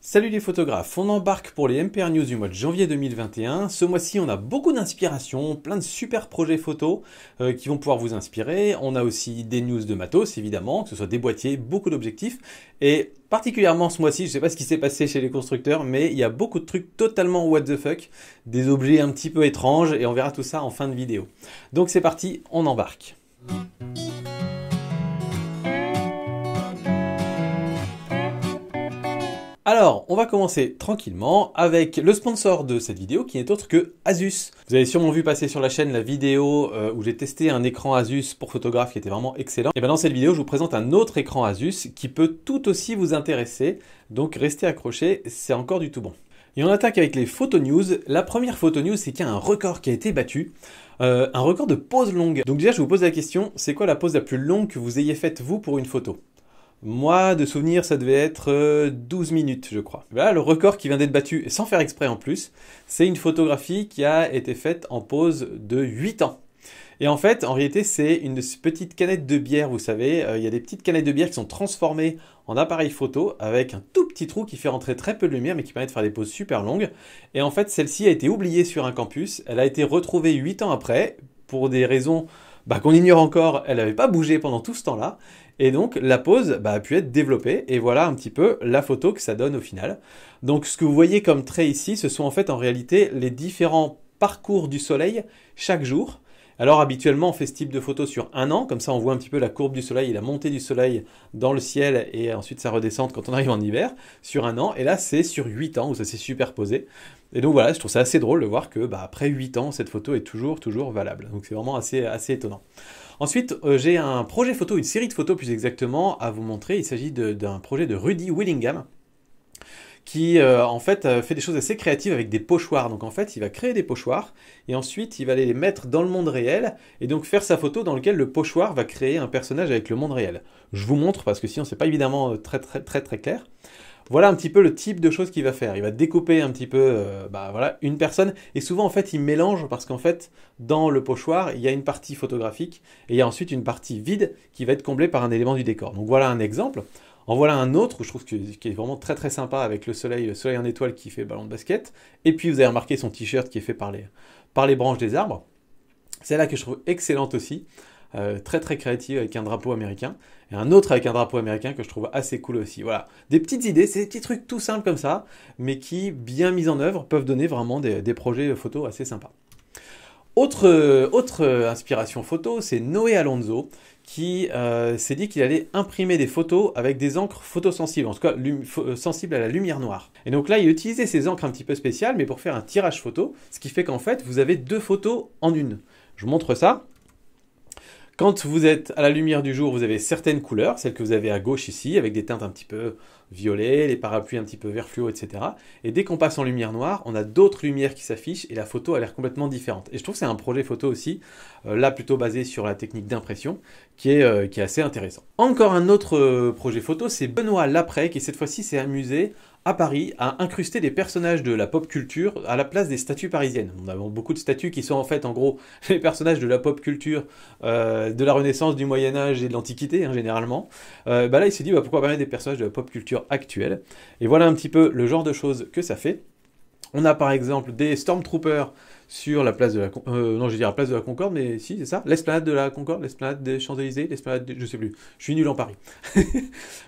Salut les photographes, on embarque pour les MPR News du mois de janvier 2021. Ce mois-ci, on a beaucoup d'inspiration, plein de super projets photos qui vont pouvoir vous inspirer. On a aussi des news de matos, évidemment, que ce soit des boîtiers, beaucoup d'objectifs. Et particulièrement ce mois-ci, je ne sais pas ce qui s'est passé chez les constructeurs, mais il y a beaucoup de trucs totalement what the fuck, des objets un petit peu étranges, et on verra tout ça en fin de vidéo. Donc c'est parti, on embarque. Alors, on va commencer tranquillement avec le sponsor de cette vidéo qui n'est autre que Asus. Vous avez sûrement vu passer sur la chaîne la vidéo où j'ai testé un écran Asus pour photographe qui était vraiment excellent. Et bien dans cette vidéo, je vous présente un autre écran Asus qui peut tout aussi vous intéresser. Donc restez accrochés, c'est encore du tout bon. Et on attaque avec les photo news. La première photo news, c'est qu'il y a un record qui a été battu. Un record de pause longue. Donc déjà, je vous pose la question, c'est quoi la pause la plus longue que vous ayez faite vous pour une photo ? Moi, de souvenir, ça devait être 12 minutes, je crois. Voilà, le record qui vient d'être battu, sans faire exprès en plus, c'est une photographie qui a été faite en pause de 8 ans. Et en fait, en réalité, c'est une petite canette de bière, vous savez. Il y a des petites canettes de bière qui sont transformées en appareil photo avec un tout petit trou qui fait rentrer très peu de lumière, mais qui permet de faire des poses super longues. Et en fait, celle-ci a été oubliée sur un campus. Elle a été retrouvée 8 ans après, pour des raisons qu'on ignore encore. Elle n'avait pas bougé pendant tout ce temps-là. Et donc la pose a pu être développée et voilà un petit peu la photo que ça donne au final. Donc ce que vous voyez comme trait ici, ce sont en fait en réalité les différents parcours du soleil chaque jour. Alors habituellement on fait ce type de photo sur un an, comme ça on voit un petit peu la courbe du soleil et la montée du soleil dans le ciel et ensuite ça redescend quand on arrive en hiver sur un an. Et là c'est sur 8 ans où ça s'est superposé. Et donc voilà, je trouve ça assez drôle de voir que après 8 ans cette photo est toujours valable. Donc c'est vraiment assez étonnant. Ensuite, j'ai un projet photo, une série de photos plus exactement à vous montrer. Il s'agit d'un projet de Rudy Willingham qui en fait fait des choses assez créatives avec des pochoirs. Donc en fait, il va créer des pochoirs et ensuite il va les mettre dans le monde réel et donc faire sa photo dans lequel le pochoir va créer un personnage avec le monde réel. Je vous montre parce que sinon c'est pas évidemment très clair. Voilà un petit peu le type de choses qu'il va faire. Il va découper un petit peu voilà, une personne. Et souvent, en fait, il mélange parce qu'en fait, dans le pochoir, il y a une partie photographique et il y a ensuite une partie vide qui va être comblée par un élément du décor. Donc voilà un exemple. En voilà un autre où je trouve qui est vraiment très sympa avec le soleil en étoile qui fait ballon de basket. Et puis, vous avez remarqué son t-shirt qui est fait par les branches des arbres. Celle-là que je trouve excellente aussi. Très créative avec un drapeau américain et un autre avec un drapeau américain que je trouve assez cool aussi. Voilà, des petites idées, c'est des petits trucs tout simples comme ça, mais qui, bien mis en œuvre, peuvent donner vraiment des projets photos assez sympas. Autre inspiration photo, c'est Noé Alonso qui s'est dit qu'il allait imprimer des photos avec des encres photosensibles, en tout cas sensibles à la lumière noire. Et donc là, il a utilisé ces encres un petit peu spéciales, mais pour faire un tirage photo, ce qui fait qu'en fait, vous avez deux photos en une. Je vous montre ça. Quand vous êtes à la lumière du jour, vous avez certaines couleurs, celles que vous avez à gauche ici, avec des teintes un petit peu violet, les parapluies un petit peu vert fluo, etc. Et dès qu'on passe en lumière noire, on a d'autres lumières qui s'affichent et la photo a l'air complètement différente. Et je trouve que c'est un projet photo aussi, là plutôt basé sur la technique d'impression, qui est assez intéressant. Encore un autre projet photo, c'est Benoît Laprey, qui cette fois-ci s'est amusé à Paris à incruster des personnages de la pop culture à la place des statues parisiennes. On a beaucoup de statues qui sont en fait en gros les personnages de la pop culture de la Renaissance, du Moyen-Âge et de l'Antiquité généralement. Là il s'est dit pourquoi pas mettre des personnages de la pop culture actuelle. Et voilà un petit peu le genre de choses que ça fait. On a par exemple des Stormtroopers sur la place de la non, je vais dire la place de la Concorde, mais si, c'est ça, l'esplanade de la Concorde, l'esplanade des Champs-Élysées, l'esplanade je sais plus, je suis nul en Paris.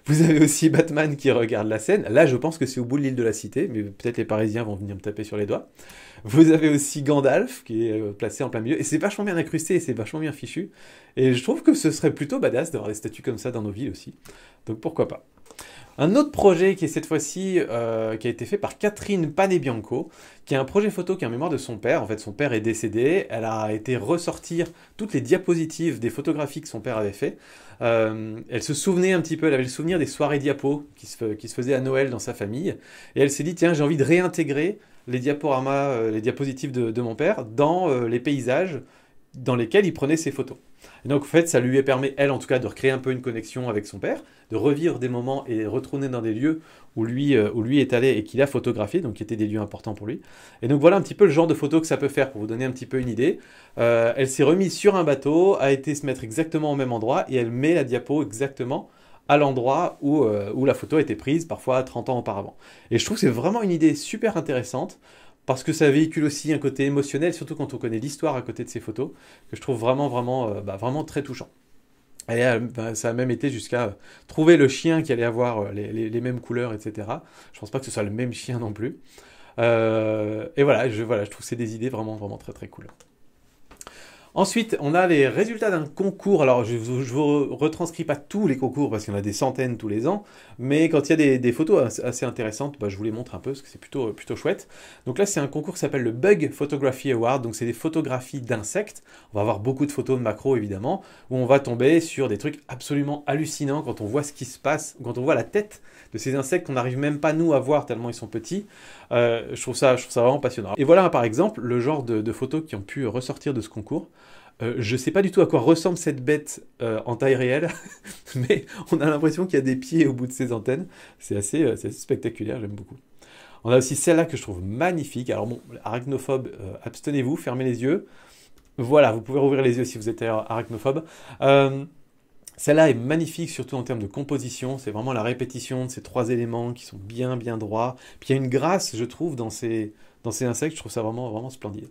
Vous avez aussi Batman qui regarde la scène, là je pense que c'est au bout de l'île de la Cité, mais peut-être les Parisiens vont venir me taper sur les doigts. Vous avez aussi Gandalf qui est placé en plein milieu, et c'est vachement bien incrusté, et c'est vachement bien fichu, et je trouve que ce serait plutôt badass d'avoir des statues comme ça dans nos villes aussi, donc pourquoi pas. Un autre projet qui est cette fois-ci qui a été fait par Catherine Panebianco, qui est un projet photo qui est en mémoire de son père. En fait, son père est décédé. Elle a été ressortir toutes les diapositives des photographies que son père avait fait. Elle se souvenait un petit peu, elle avait le souvenir des soirées diapos qui se faisaient à Noël dans sa famille. Et elle s'est dit, tiens, j'ai envie de réintégrer les diaporamas, les diapositives de mon père dans les paysages dans lesquels il prenait ses photos. Et donc en fait, ça lui permis, elle en tout cas, de recréer un peu une connexion avec son père, de revivre des moments et retourner dans des lieux où lui est allé et qu'il a photographié, donc qui étaient des lieux importants pour lui. Et donc voilà un petit peu le genre de photo que ça peut faire, pour vous donner un petit peu une idée. Elle s'est remise sur un bateau, a été se mettre exactement au même endroit, et elle met la diapo exactement à l'endroit où la photo a été prise, parfois 30 ans auparavant. Et je trouve que c'est vraiment une idée super intéressante, parce que ça véhicule aussi un côté émotionnel, surtout quand on connaît l'histoire à côté de ces photos, que je trouve vraiment très touchant. Et ça a même été jusqu'à trouver le chien qui allait avoir les mêmes couleurs, etc. Je pense pas que ce soit le même chien non plus. Et voilà, je trouve que c'est des idées vraiment très très cool. Ensuite, on a les résultats d'un concours. Alors, je ne vous retranscris pas tous les concours parce qu'il y en a des centaines tous les ans, mais quand il y a des photos assez intéressantes, je vous les montre un peu parce que c'est plutôt chouette. Donc là, c'est un concours qui s'appelle le Bug Photography Award. Donc, c'est des photographies d'insectes. On va avoir beaucoup de photos de macros, évidemment, où on va tomber sur des trucs absolument hallucinants quand on voit ce qui se passe, quand on voit la tête de ces insectes qu'on n'arrive même pas nous à voir tellement ils sont petits. Je trouve ça vraiment passionnant. Et voilà par exemple le genre de photos qui ont pu ressortir de ce concours. Je ne sais pas du tout à quoi ressemble cette bête en taille réelle, mais on a l'impression qu'il y a des pieds au bout de ses antennes. C'est assez spectaculaire, j'aime beaucoup. On a aussi celle-là que je trouve magnifique. Alors bon, arachnophobe, abstenez-vous, fermez les yeux. Voilà, vous pouvez rouvrir les yeux si vous êtes arachnophobe. Celle-là est magnifique, surtout en termes de composition. C'est vraiment la répétition de ces trois éléments qui sont bien droits. Puis il y a une grâce, je trouve, dans ces insectes. Je trouve ça vraiment splendide.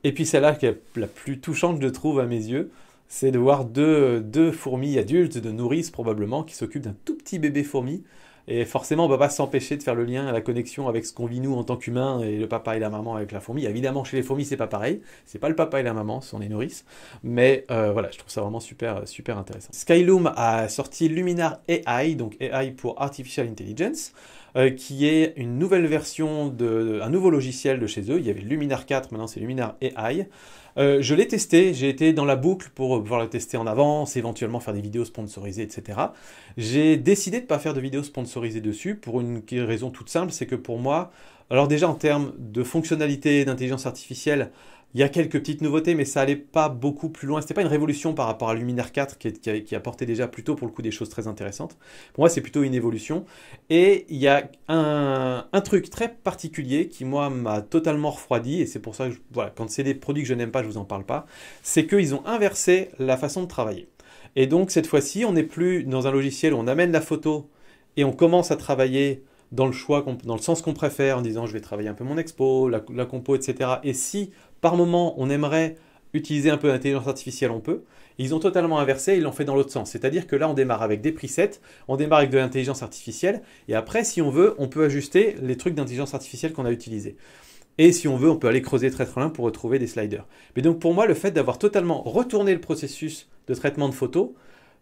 Et puis celle-là qui est la plus touchante, je trouve, à mes yeux, c'est de voir deux fourmis adultes, de nourrices probablement, qui s'occupent d'un tout petit bébé fourmi. Et forcément, on ne va pas s'empêcher de faire le lien à la connexion avec ce qu'on vit nous en tant qu'humains et le papa et la maman avec la fourmi. Évidemment, chez les fourmis, c'est pas pareil. C'est pas le papa et la maman, ce sont les nourrices. Mais voilà, je trouve ça vraiment super intéressant. Skyloom a sorti Luminar AI, donc AI pour Artificial Intelligence, qui est une nouvelle version un nouveau logiciel de chez eux. Il y avait Luminar 4, maintenant c'est Luminar AI. Je l'ai testé, j'ai été dans la boucle pour pouvoir le tester en avance, éventuellement faire des vidéos sponsorisées, etc. J'ai décidé de ne pas faire de vidéos sponsorisées dessus pour une raison toute simple, c'est que pour moi, alors déjà en termes de fonctionnalité d'intelligence artificielle, il y a quelques petites nouveautés, mais ça allait pas beaucoup plus loin. C'était pas une révolution par rapport à Luminar 4 qui apportait déjà plutôt pour le coup des choses très intéressantes. Pour moi, c'est plutôt une évolution. Et il y a un truc très particulier qui, moi, m'a totalement refroidi. Et c'est pour ça que, voilà, quand c'est des produits que je n'aime pas, je vous en parle pas. C'est qu'ils ont inversé la façon de travailler. Et donc, cette fois-ci, on n'est plus dans un logiciel où on amène la photo et on commence à travailler dans le choix, dans le sens qu'on préfère, en disant je vais travailler un peu mon expo, la compo, etc. Et si par moment on aimerait utiliser un peu d'intelligence artificielle, on peut. Ils ont totalement inversé, ils l'ont fait dans l'autre sens. C'est-à-dire que là on démarre avec des presets, on démarre avec de l'intelligence artificielle, et après si on veut, on peut ajuster les trucs d'intelligence artificielle qu'on a utilisés. Et si on veut, on peut aller creuser très loin pour retrouver des sliders. Mais donc pour moi, le fait d'avoir totalement retourné le processus de traitement de photos,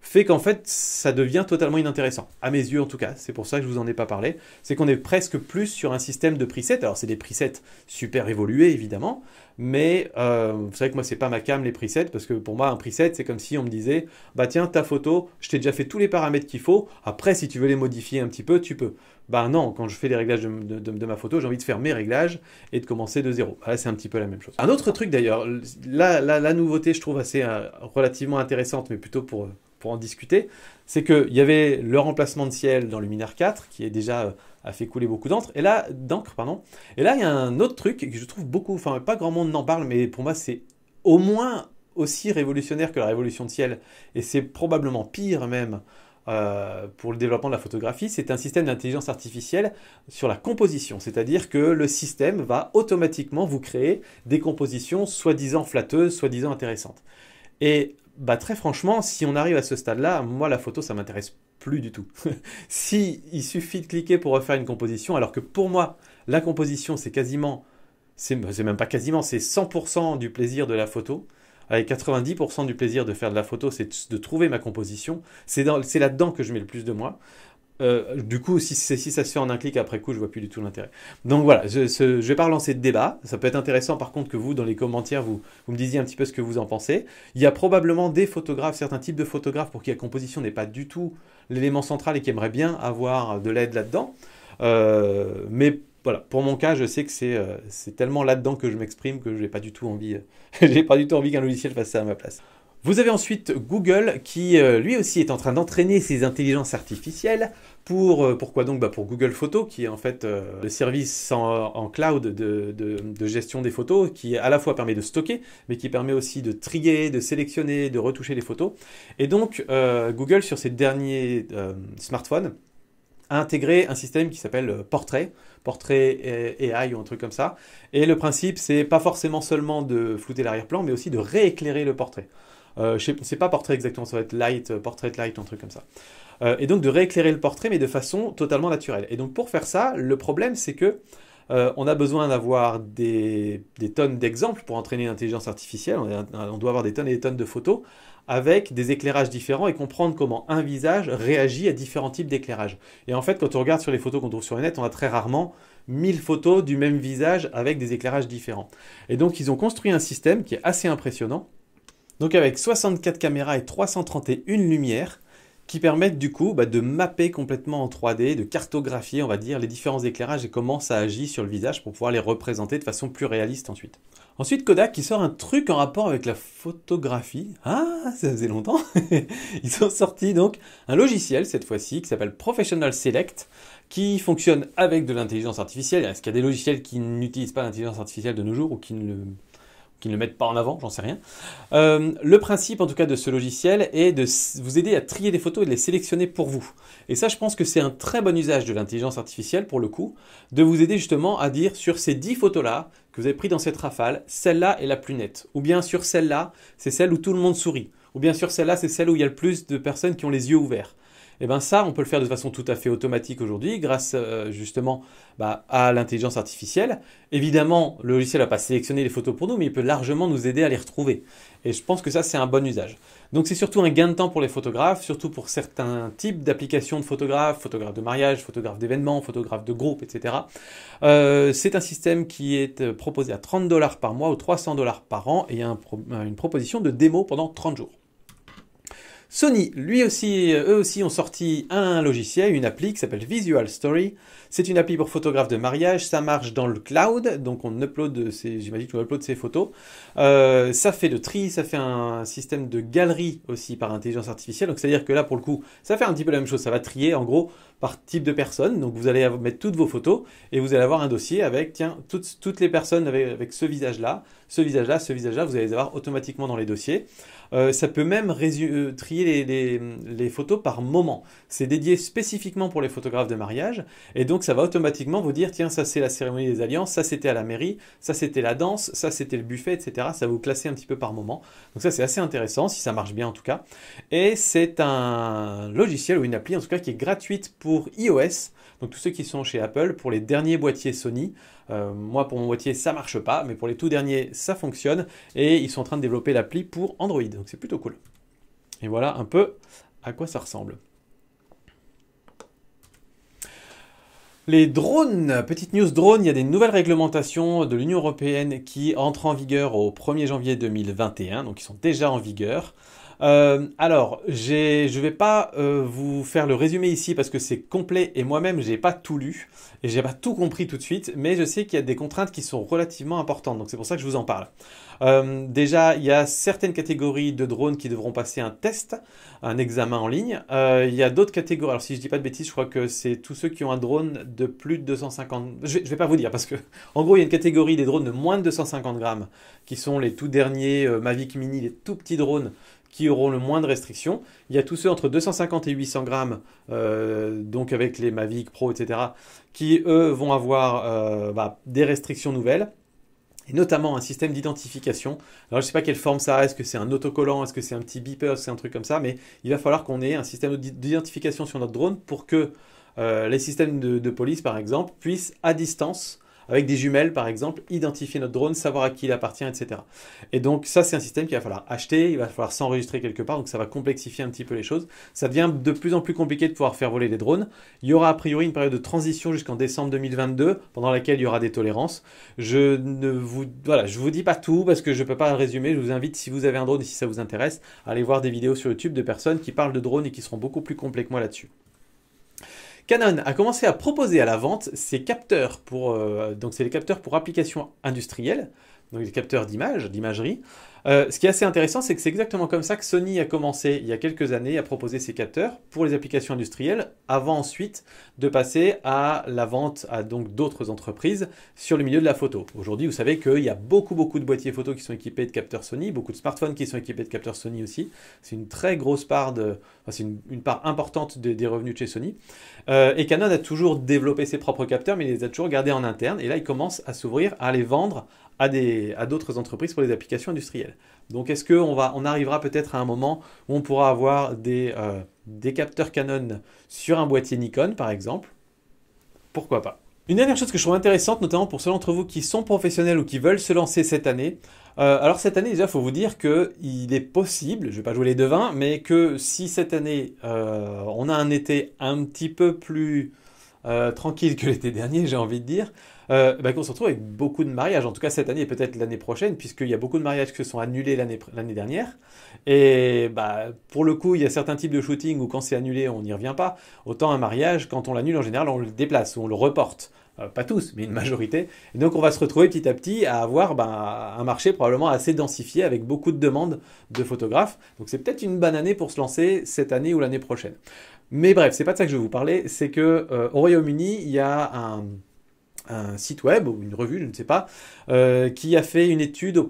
fait qu'en fait, ça devient totalement inintéressant. À mes yeux, en tout cas. C'est pour ça que je vous en ai pas parlé. C'est qu'on est presque plus sur un système de presets. Alors, c'est des presets super évolués, évidemment. Mais vous savez que moi, c'est pas ma came, les presets. Parce que pour moi, un preset, c'est comme si on me disait « Bah tiens, ta photo, je t'ai déjà fait tous les paramètres qu'il faut. Après, si tu veux les modifier un petit peu, tu peux. » Bah non, quand je fais les réglages de ma photo, j'ai envie de faire mes réglages et de commencer de zéro. Là, c'est un petit peu la même chose. Un autre truc, d'ailleurs, la nouveauté, je trouve assez relativement intéressante, mais plutôt pour en discuter, c'est qu'il y avait le remplacement de ciel dans Luminar 4, qui est déjà a fait couler beaucoup d'encre, et là, il y a un autre truc que je trouve beaucoup, enfin pas grand monde n'en parle, mais pour moi c'est au moins aussi révolutionnaire que la révolution de ciel, et c'est probablement pire même pour le développement de la photographie, c'est un système d'intelligence artificielle sur la composition, c'est-à-dire que le système va automatiquement vous créer des compositions soi-disant flatteuses, soi-disant intéressantes. Et bah, très franchement, si on arrive à ce stade-là, moi la photo ça m'intéresse plus du tout. Si il suffit de cliquer pour refaire une composition, alors que pour moi la composition c'est même pas quasiment, c'est 100% du plaisir de la photo, avec 90% du plaisir de faire de la photo, c'est de trouver ma composition, c'est là-dedans que je mets le plus de moi. Du coup, si ça se fait en un clic après coup, je vois plus du tout l'intérêt. Donc voilà, je vais pas relancer de débat. Ça peut être intéressant par contre que vous, dans les commentaires, vous me disiez un petit peu ce que vous en pensez. Il y a probablement des photographes, certains types de photographes pour qui la composition n'est pas du tout l'élément central et qui aimeraient bien avoir de l'aide là-dedans. Mais voilà, pour mon cas, je sais que c'est tellement là-dedans que je m'exprime que je n'ai pas du tout envie, j'ai pas du tout envie qu'un logiciel fasse ça à ma place. Vous avez ensuite Google qui lui aussi est en train d'entraîner ses intelligences artificielles pourquoi donc pour Google Photos qui est en fait le service en cloud de gestion des photos qui à la fois permet de stocker mais qui permet aussi de trier, de sélectionner, de retoucher les photos. Et donc Google sur ses derniers smartphones a intégré un système qui s'appelle Portrait AI ou un truc comme ça. Et le principe c'est pas forcément seulement de flouter l'arrière-plan mais aussi de rééclairer le portrait. C'est pas portrait exactement, ça va être light, portrait light, un truc comme ça. Et donc de rééclairer le portrait, mais de façon totalement naturelle. Et donc pour faire ça, le problème c'est que on a besoin d'avoir des tonnes d'exemples pour entraîner l'intelligence artificielle. On doit avoir des tonnes et des tonnes de photos avec des éclairages différents et comprendre comment un visage réagit à différents types d'éclairage. Et en fait, quand on regarde sur les photos qu'on trouve sur le net, on a très rarement 1000 photos du même visage avec des éclairages différents. Et donc ils ont construit un système qui est assez impressionnant. Donc avec 64 caméras et 331 lumières qui permettent du coup de mapper complètement en 3D, de cartographier on va dire les différents éclairages et comment ça agit sur le visage pour pouvoir les représenter de façon plus réaliste ensuite. Ensuite Kodak qui sort un truc en rapport avec la photographie. Ah, ça faisait longtemps. Ils ont sorti donc un logiciel cette fois-ci qui s'appelle Professional Select qui fonctionne avec de l'intelligence artificielle. Est-ce qu'il y a des logiciels qui n'utilisent pas l'intelligence artificielle de nos jours ou qui ne le mettent pas en avant, j'en sais rien. Le principe en tout cas de ce logiciel est de vous aider à trier des photos et de les sélectionner pour vous. Et ça je pense que c'est un très bon usage de l'intelligence artificielle pour le coup, de vous aider justement à dire sur ces 10 photos là que vous avez pris dans cette rafale, celle-là est la plus nette. Ou bien sur celle-là, c'est celle où tout le monde sourit. Ou bien sur celle-là, c'est celle où il y a le plus de personnes qui ont les yeux ouverts. Et bien ça, on peut le faire de façon tout à fait automatique aujourd'hui grâce justement à l'intelligence artificielle. Évidemment, le logiciel ne va pas sélectionner les photos pour nous, mais il peut largement nous aider à les retrouver. Et je pense que ça, c'est un bon usage. Donc c'est surtout un gain de temps pour les photographes, surtout pour certains types d'applications de photographes, photographes de mariage, photographes d'événements, photographes de groupe, etc. C'est un système qui est proposé à 30 $ par mois ou 300 $ par an et il y a une proposition de démo pendant 30 jours. Sony, eux aussi ont sorti un logiciel, une appli qui s'appelle Visual Story. C'est une appli pour photographes de mariage, ça marche dans le cloud, donc on upload j'imagine qu'on upload ses photos. Ça fait le tri, ça fait un système de galerie aussi par intelligence artificielle, donc c'est-à-dire que là pour le coup, ça fait un petit peu la même chose, ça va trier en gros par type de personne, donc vous allez mettre toutes vos photos et vous allez avoir un dossier avec, tiens, toutes les personnes avec ce visage-là, ce visage-là, ce visage-là, vous allez les avoir automatiquement dans les dossiers. Ça peut même trier les photos par moment. C'est dédié spécifiquement pour les photographes de mariage. Et donc, ça va automatiquement vous dire, tiens, ça c'est la cérémonie des alliances, ça c'était à la mairie, ça c'était la danse, ça c'était le buffet, etc. Ça va vous classer un petit peu par moment. Donc ça, c'est assez intéressant, si ça marche bien en tout cas. Et c'est un logiciel ou une appli, en tout cas, qui est gratuite pour iOS. Donc tous ceux qui sont chez Apple, pour les derniers boîtiers Sony, moi pour mon boîtier ça marche pas, mais pour les tout derniers ça fonctionne et ils sont en train de développer l'appli pour Android, donc c'est plutôt cool. Et voilà un peu à quoi ça ressemble. Les drones, petite news drone, il y a des nouvelles réglementations de l'Union européenne qui entrent en vigueur au 1er janvier 2021, donc ils sont déjà en vigueur. Alors, je vais pas vous faire le résumé ici parce que c'est complet et moi-même j'ai pas tout lu et j'ai pas tout compris tout de suite, mais je sais qu'il y a des contraintes qui sont relativement importantes, donc c'est pour ça que je vous en parle. Déjà, il y a certaines catégories de drones qui devront passer un test, un examen en ligne. Il y a d'autres catégories, alors si je dis pas de bêtises, je crois que c'est tous ceux qui ont un drone de plus de 250... Je vais pas vous dire parce que, en gros, il y a une catégorie des drones de moins de 250 grammes qui sont les tout derniers Mavic Mini, les tout petits drones qui auront le moins de restrictions. Il y a tous ceux entre 250 et 800 grammes, donc avec les Mavic Pro, etc., qui, eux, vont avoir des restrictions nouvelles, et notamment un système d'identification. Alors, je ne sais pas quelle forme ça a, est-ce que c'est un autocollant, est-ce que c'est un petit beeper, est-ce que c'est un truc comme ça, mais il va falloir qu'on ait un système d'identification sur notre drone pour que les systèmes de police, par exemple, puissent, à distance, avec des jumelles par exemple, identifier notre drone, savoir à qui il appartient, etc. Et donc ça c'est un système qu'il va falloir acheter, il va falloir s'enregistrer quelque part, donc ça va complexifier un petit peu les choses. Ça devient de plus en plus compliqué de pouvoir faire voler des drones. Il y aura a priori une période de transition jusqu'en décembre 2022, pendant laquelle il y aura des tolérances. Je vous dis pas tout parce que je peux pas le résumer, je vous invite si vous avez un drone et si ça vous intéresse, à aller voir des vidéos sur YouTube de personnes qui parlent de drones et qui seront beaucoup plus complets que moi là-dessus. Canon a commencé à proposer à la vente ses capteurs donc c'est les capteurs pour applications industrielles, donc des capteurs d'imagerie. Ce qui est assez intéressant, c'est que c'est exactement comme ça que Sony a commencé il y a quelques années à proposer ces capteurs pour les applications industrielles, avant ensuite de passer à la vente à donc d'autres entreprises sur le milieu de la photo. Aujourd'hui, vous savez qu'il y a beaucoup de boîtiers photo qui sont équipés de capteurs Sony, beaucoup de smartphones qui sont équipés de capteurs Sony aussi. C'est une très grosse part c'est une part importante des revenus de chez Sony. Et Canon a toujours développé ses propres capteurs, mais il les a toujours gardés en interne. Et là, il commence à s'ouvrir à les vendre à d'autres entreprises pour les applications industrielles. Donc est-ce qu'on arrivera peut-être à un moment où on pourra avoir des capteurs Canon sur un boîtier Nikon par exemple? Pourquoi pas? Une dernière chose que je trouve intéressante, notamment pour ceux d'entre vous qui sont professionnels ou qui veulent se lancer cette année. Alors cette année déjà, il faut vous dire qu'il est possible, je ne vais pas jouer les devins, mais que si cette année on a un été un petit peu plus tranquille que l'été dernier, j'ai envie de dire, qu'on se retrouve avec beaucoup de mariages, en tout cas cette année et peut-être l'année prochaine, puisqu'il y a beaucoup de mariages qui se sont annulés l'année dernière. Et pour le coup, il y a certains types de shooting où quand c'est annulé, on n'y revient pas. Autant un mariage, quand on l'annule en général, on le déplace ou on le reporte. Pas tous, mais une majorité. Et donc on va se retrouver petit à petit à avoir un marché probablement assez densifié avec beaucoup de demandes de photographes. Donc c'est peut-être une bonne année pour se lancer cette année ou l'année prochaine. Mais bref, c'est pas de ça que je vais vous parler. C'est que au Royaume-Uni, il y a un site web ou une revue, je ne sais pas, qui a fait une étude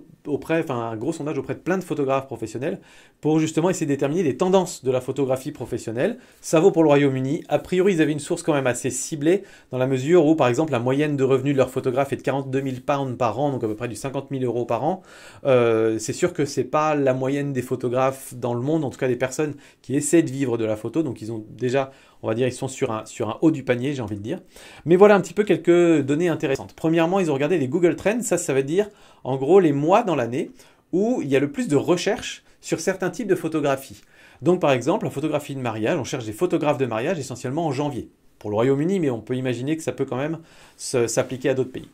un gros sondage auprès de plein de photographes professionnels pour justement essayer de déterminer les tendances de la photographie professionnelle. Ça vaut pour le Royaume-Uni. A priori, ils avaient une source quand même assez ciblée dans la mesure où, par exemple, la moyenne de revenus de leurs photographes est de 42 000 pounds par an, donc à peu près du 50 000 euros par an. C'est sûr que c'est pas la moyenne des photographes dans le monde, en tout cas des personnes qui essaient de vivre de la photo, donc ils ont déjà, on va dire, ils sont sur un haut du panier, j'ai envie de dire. Mais voilà un petit peu quelques données intéressantes. Premièrement, ils ont regardé les Google Trends, ça veut dire en gros les mois dans l'année où il y a le plus de recherches sur certains types de photographies. Donc par exemple, en photographie de mariage, on cherche des photographes de mariage essentiellement en janvier. Pour le Royaume-Uni, mais on peut imaginer que ça peut quand même s'appliquer à d'autres pays.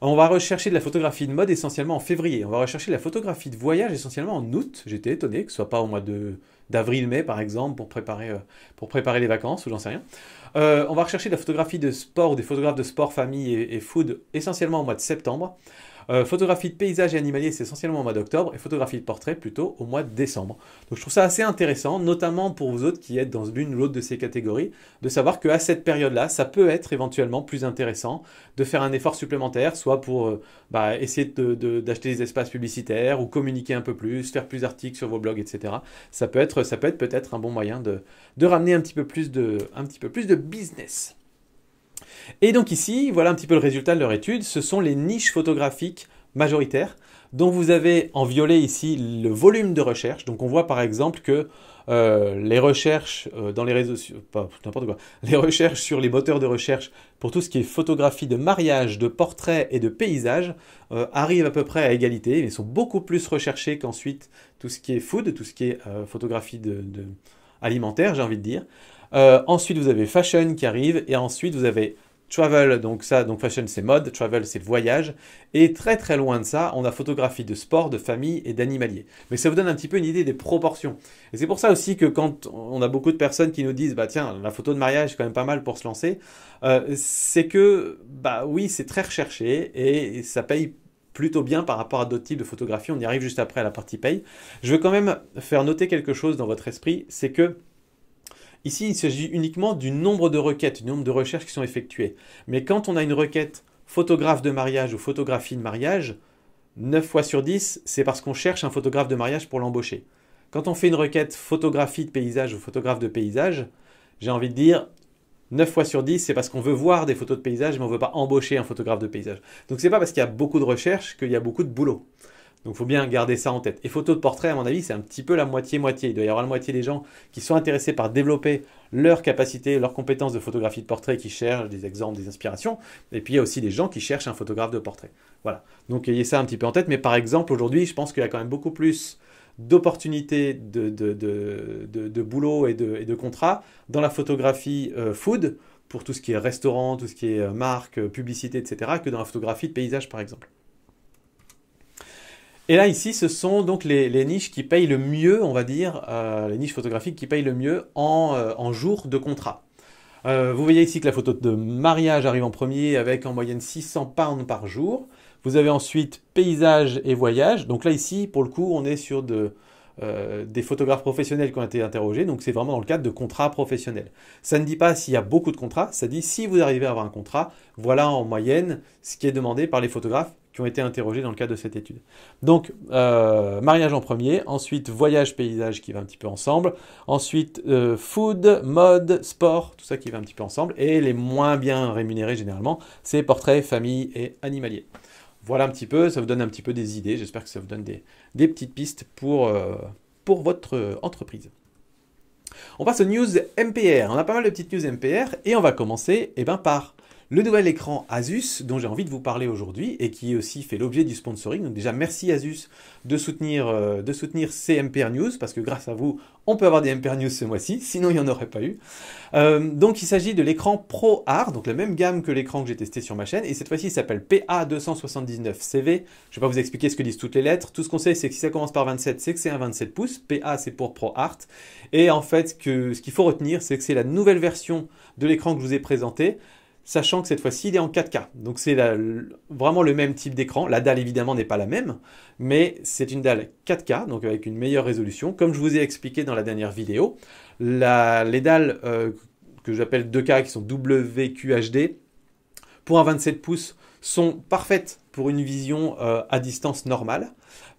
On va rechercher de la photographie de mode essentiellement en février. On va rechercher de la photographie de voyage essentiellement en août. J'étais étonné que ce soit pas au mois d'avril-mai par exemple pour préparer les vacances ou j'en sais rien. On va rechercher de la photographie de sport ou des photographes de sport, famille et food essentiellement au mois de septembre. Photographie de paysage et animalier, c'est essentiellement au mois d'octobre, et photographie de portrait plutôt au mois de décembre. Donc je trouve ça assez intéressant, notamment pour vous autres qui êtes dans l'une ou l'autre de ces catégories, de savoir qu'à cette période-là, ça peut être éventuellement plus intéressant de faire un effort supplémentaire, soit pour essayer d'acheter des espaces publicitaires ou communiquer un peu plus, faire plus d'articles sur vos blogs, etc. Ça peut être peut-être un bon moyen de ramener un petit peu plus de business. Et donc ici, voilà un petit peu le résultat de leur étude. Ce sont les niches photographiques majoritaires. Donc vous avez en violet ici le volume de recherche. Donc on voit par exemple que les recherches dans les réseaux, pas n'importe quoi, les recherches sur les moteurs de recherche pour tout ce qui est photographie de mariage, de portrait et de paysage arrivent à peu près à égalité, mais sont beaucoup plus recherchés qu'ensuite tout ce qui est food, tout ce qui est photographie alimentaire, j'ai envie de dire. Ensuite, vous avez fashion qui arrive, et ensuite vous avez travel, donc fashion c'est mode, travel c'est voyage, et très très loin de ça, on a photographie de sport, de famille et d'animalier. Mais ça vous donne un petit peu une idée des proportions. Et c'est pour ça aussi que quand on a beaucoup de personnes qui nous disent, tiens, la photo de mariage c'est quand même pas mal pour se lancer, c'est que, oui, c'est très recherché, et ça paye plutôt bien par rapport à d'autres types de photographies. On y arrive juste après à la partie paye. Je veux quand même faire noter quelque chose dans votre esprit, c'est que ici, il s'agit uniquement du nombre de requêtes, du nombre de recherches qui sont effectuées. Mais quand on a une requête photographe de mariage ou photographie de mariage, 9 fois sur 10, c'est parce qu'on cherche un photographe de mariage pour l'embaucher. Quand on fait une requête photographie de paysage ou photographe de paysage, j'ai envie de dire 9 fois sur 10, c'est parce qu'on veut voir des photos de paysage, mais on ne veut pas embaucher un photographe de paysage. Donc c'est pas parce qu'il y a beaucoup de recherches qu'il y a beaucoup de boulot. Donc il faut bien garder ça en tête. Et photo de portrait, à mon avis, c'est un petit peu la moitié-moitié. Il doit y avoir la moitié des gens qui sont intéressés par développer leur capacité, leurs compétences de photographie de portrait, qui cherchent des exemples, des inspirations. Et puis il y a aussi des gens qui cherchent un photographe de portrait. Voilà. Donc ayez ça un petit peu en tête. Mais par exemple, aujourd'hui, je pense qu'il y a quand même beaucoup plus d'opportunités de boulot et de contrats dans la photographie food, pour tout ce qui est restaurant, tout ce qui est marque, publicité, etc., que dans la photographie de paysage, par exemple. Et là, ici, ce sont donc les niches qui payent le mieux, on va dire, les niches photographiques qui payent le mieux en jours de contrat. Vous voyez ici que la photo de mariage arrive en premier avec en moyenne 600 pounds par jour. Vous avez ensuite paysage et voyage. Donc là, ici, pour le coup, on est sur des photographes professionnels qui ont été interrogés. Donc c'est vraiment dans le cadre de contrats professionnels. Ça ne dit pas s'il y a beaucoup de contrats. Ça dit si vous arrivez à avoir un contrat, voilà en moyenne ce qui est demandé par les photographes qui ont été interrogés dans le cadre de cette étude. Donc, mariage en premier, ensuite voyage, paysage qui va un petit peu ensemble, ensuite food, mode, sport, tout ça qui va un petit peu ensemble, et les moins bien rémunérés généralement, c'est portrait, famille et animalier. Voilà un petit peu, ça vous donne un petit peu des idées, j'espère que ça vous donne des petites pistes pour votre entreprise. On passe aux news MPR, on a pas mal de petites news MPR, et on va commencer par le nouvel écran Asus dont j'ai envie de vous parler aujourd'hui et qui aussi fait l'objet du sponsoring. Donc déjà, merci Asus de soutenir ces MPR News parce que grâce à vous, on peut avoir des MPR News ce mois-ci, sinon il n'y en aurait pas eu. Donc il s'agit de l'écran ProArt, donc la même gamme que l'écran que j'ai testé sur ma chaîne et cette fois-ci il s'appelle PA279CV. Je ne vais pas vous expliquer ce que disent toutes les lettres. Tout ce qu'on sait, c'est que si ça commence par 27, c'est que c'est un 27 pouces. PA, c'est pour ProArt. Et en fait, ce qu'il faut retenir, c'est que c'est la nouvelle version de l'écran que je vous ai présenté, sachant que cette fois-ci, il est en 4K. Donc c'est vraiment le même type d'écran. La dalle, évidemment, n'est pas la même, mais c'est une dalle 4K, donc avec une meilleure résolution. Comme je vous ai expliqué dans la dernière vidéo, les dalles que j'appelle 2K, qui sont WQHD, pour un 27 pouces, sont parfaites pour une vision à distance normale.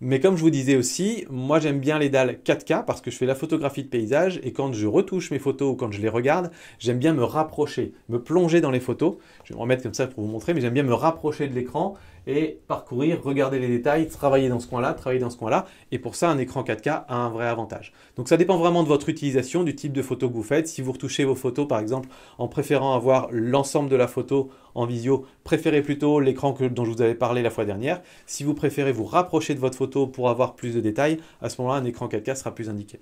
Mais comme je vous disais aussi, moi j'aime bien les dalles 4K parce que je fais la photographie de paysage et quand je retouche mes photos ou quand je les regarde, j'aime bien me rapprocher, me plonger dans les photos. Je vais me remettre comme ça pour vous montrer, mais j'aime bien me rapprocher de l'écran et parcourir, regarder les détails, travailler dans ce coin-là, travailler dans ce coin-là. Et pour ça, un écran 4K a un vrai avantage. Donc ça dépend vraiment de votre utilisation, du type de photo que vous faites. Si vous retouchez vos photos, par exemple, en préférant avoir l'ensemble de la photo en visio, préférez plutôt l'écran dont je vous avais parlé la fois dernière. Si vous préférez vous rapprocher de votre photo pour avoir plus de détails, à ce moment-là, un écran 4K sera plus indiqué.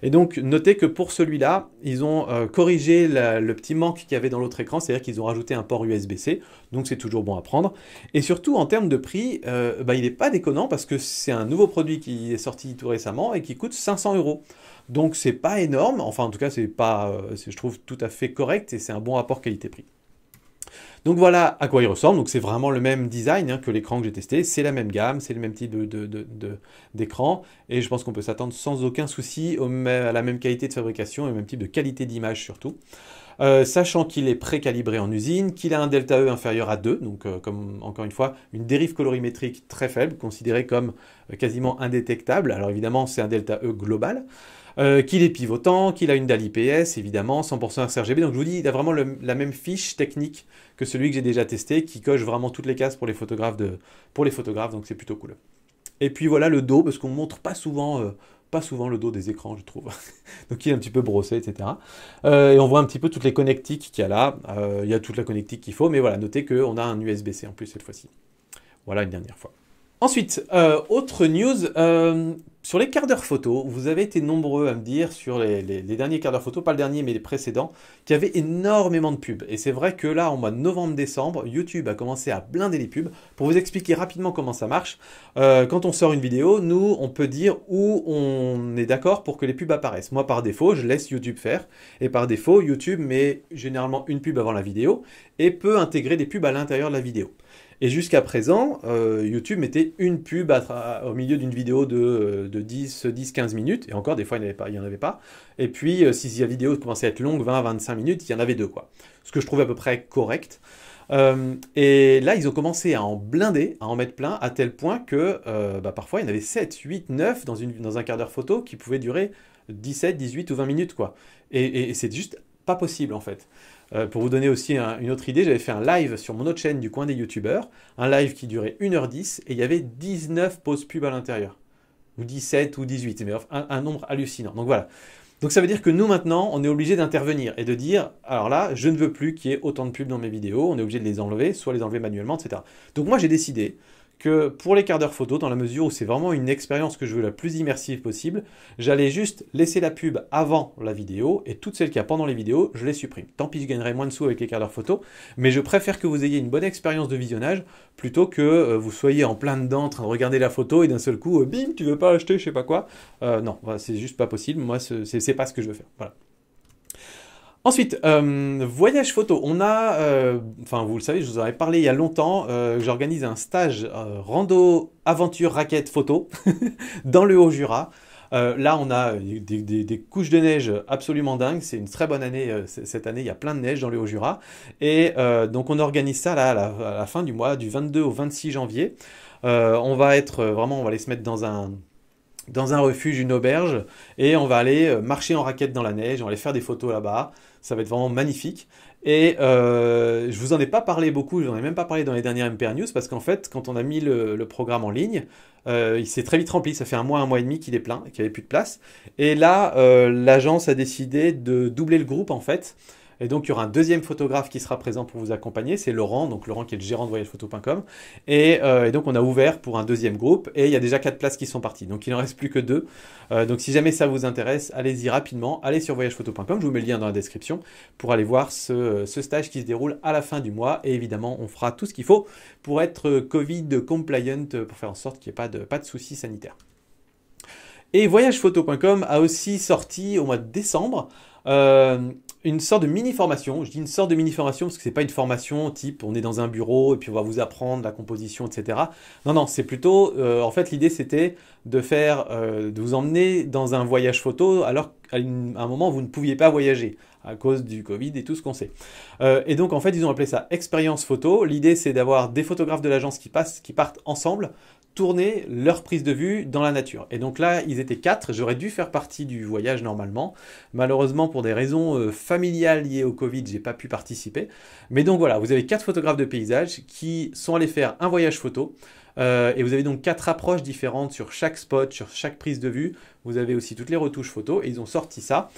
Et donc, notez que pour celui-là, ils ont corrigé le petit manque qu'il y avait dans l'autre écran, c'est-à-dire qu'ils ont rajouté un port USB-C, donc c'est toujours bon à prendre. Et surtout, en termes de prix, il n'est pas déconnant parce que c'est un nouveau produit qui est sorti tout récemment et qui coûte 500 €. Donc, c'est pas énorme, enfin en tout cas, c'est pas, je trouve tout à fait correct et c'est un bon rapport qualité-prix. Donc voilà à quoi il ressemble, donc c'est vraiment le même design que l'écran que j'ai testé, c'est la même gamme, c'est le même type d'écran, et je pense qu'on peut s'attendre sans aucun souci à la même qualité de fabrication et au même type de qualité d'image surtout. Sachant qu'il est pré-calibré en usine, qu'il a un delta E inférieur à 2, donc comme encore une fois, une dérive colorimétrique très faible, considérée comme quasiment indétectable, alors évidemment c'est un delta E global, qu'il est pivotant, qu'il a une dalle IPS, évidemment, 100% sRGB. Donc je vous dis, il a vraiment la même fiche technique que celui que j'ai déjà testé, qui coche vraiment toutes les cases pour les photographes, donc c'est plutôt cool. Et puis voilà le dos, parce qu'on ne montre pas souvent le dos des écrans, je trouve. Donc il est un petit peu brossé, etc. Et on voit un petit peu toutes les connectiques qu'il y a là. Il y a toute la connectique qu'il faut, mais voilà, notez qu'on a un USB-C en plus cette fois-ci. Voilà une dernière fois. Ensuite, autre news, sur les quarts d'heure photo, vous avez été nombreux à me dire sur les derniers quarts d'heure photo, pas le dernier mais les précédents, qu'il y avait énormément de pubs. Et c'est vrai que là, en mois de novembre-décembre, YouTube a commencé à blinder les pubs. Pour vous expliquer rapidement comment ça marche, quand on sort une vidéo, nous, on peut dire où on est d'accord pour que les pubs apparaissent. Moi, par défaut, je laisse YouTube faire. Et par défaut, YouTube met généralement une pub avant la vidéo et peut intégrer des pubs à l'intérieur de la vidéo. Et jusqu'à présent, YouTube mettait une pub au milieu d'une vidéo de 10-15 minutes, et encore des fois il n'y en avait pas. Et puis si la vidéo commençait à être longue, 20-25 minutes, il y en avait deux, quoi. Ce que je trouve à peu près correct. Et là, ils ont commencé à en blinder, à en mettre plein, à tel point que parfois il y en avait 7, 8, 9 dans un quart d'heure photo qui pouvait durer 17, 18 ou 20 minutes, quoi. Et c'est juste pas possible en fait. Pour vous donner aussi une autre idée, j'avais fait un live sur mon autre chaîne du coin des youtubeurs, un live qui durait 1h10 et il y avait 19 pauses pub à l'intérieur, ou 17 ou 18, mais un nombre hallucinant. Donc voilà. Donc ça veut dire que nous maintenant, on est obligé d'intervenir et de dire, alors là, je ne veux plus qu'il y ait autant de pubs dans mes vidéos, on est obligé de les enlever, soit les enlever manuellement, etc. Donc moi j'ai décidé que pour les quarts d'heure photo, dans la mesure où c'est vraiment une expérience que je veux la plus immersive possible, j'allais juste laisser la pub avant la vidéo et toutes celles qu'il y a pendant les vidéos, je les supprime. Tant pis, je gagnerai moins de sous avec les quarts d'heure photo, mais je préfère que vous ayez une bonne expérience de visionnage plutôt que vous soyez en plein dedans en train de regarder la photo et d'un seul coup, bim, tu veux pas acheter, je sais pas quoi. Non, c'est juste pas possible. Moi, c'est pas ce que je veux faire. Voilà. Ensuite, voyage photo. On a, enfin vous le savez, je vous en avais parlé il y a longtemps, j'organise un stage rando aventure raquette photo dans le Haut-Jura. Là, on a des couches de neige absolument dingues. C'est une très bonne année cette année. Il y a plein de neige dans le Haut-Jura. Et donc, on organise ça là, à la fin du mois, du 22 au 26 janvier. On va être vraiment, on va aller se mettre dans un refuge, une auberge, et on va aller marcher en raquette dans la neige, on va aller faire des photos là-bas, ça va être vraiment magnifique. Et je vous en ai pas parlé beaucoup, je n'en ai même pas parlé dans les dernières MPR News, parce qu'en fait, quand on a mis le programme en ligne, il s'est très vite rempli, ça fait un mois et demi qu'il est plein, qu'il n'y avait plus de place. Et là, l'agence a décidé de doubler le groupe en fait. Et donc, il y aura un deuxième photographe qui sera présent pour vous accompagner. C'est Laurent, donc Laurent qui est le gérant de voyagephoto.com. Et donc, on a ouvert pour un deuxième groupe. Et il y a déjà 4 places qui sont parties. Donc, il n'en reste plus que 2. Donc, si jamais ça vous intéresse, allez-y rapidement. Allez sur voyagephoto.com. Je vous mets le lien dans la description pour aller voir ce stage qui se déroule à la fin du mois. Et évidemment, on fera tout ce qu'il faut pour être Covid compliant, pour faire en sorte qu'il n'y ait pas de soucis sanitaires. Et voyagephoto.com a aussi sorti au mois de décembre une sorte de mini-formation. Je dis une sorte de mini-formation parce que c'est pas une formation type on est dans un bureau et puis on va vous apprendre la composition, etc. Non, non, c'est plutôt, en fait, l'idée c'était de vous emmener dans un voyage photo alors qu'à un moment vous ne pouviez pas voyager à cause du Covid et tout ce qu'on sait. Et donc en fait ils ont appelé ça expérience photo. L'idée c'est d'avoir des photographes de l'agence qui partent ensemble tourner leur prise de vue dans la nature. Et donc là, ils étaient 4. J'aurais dû faire partie du voyage normalement. Malheureusement, pour des raisons familiales liées au Covid, j'ai pas pu participer. Mais donc voilà, vous avez 4 photographes de paysage qui sont allés faire un voyage photo. Et vous avez donc 4 approches différentes sur chaque spot, sur chaque prise de vue. Vous avez aussi toutes les retouches photos et ils ont sorti ça.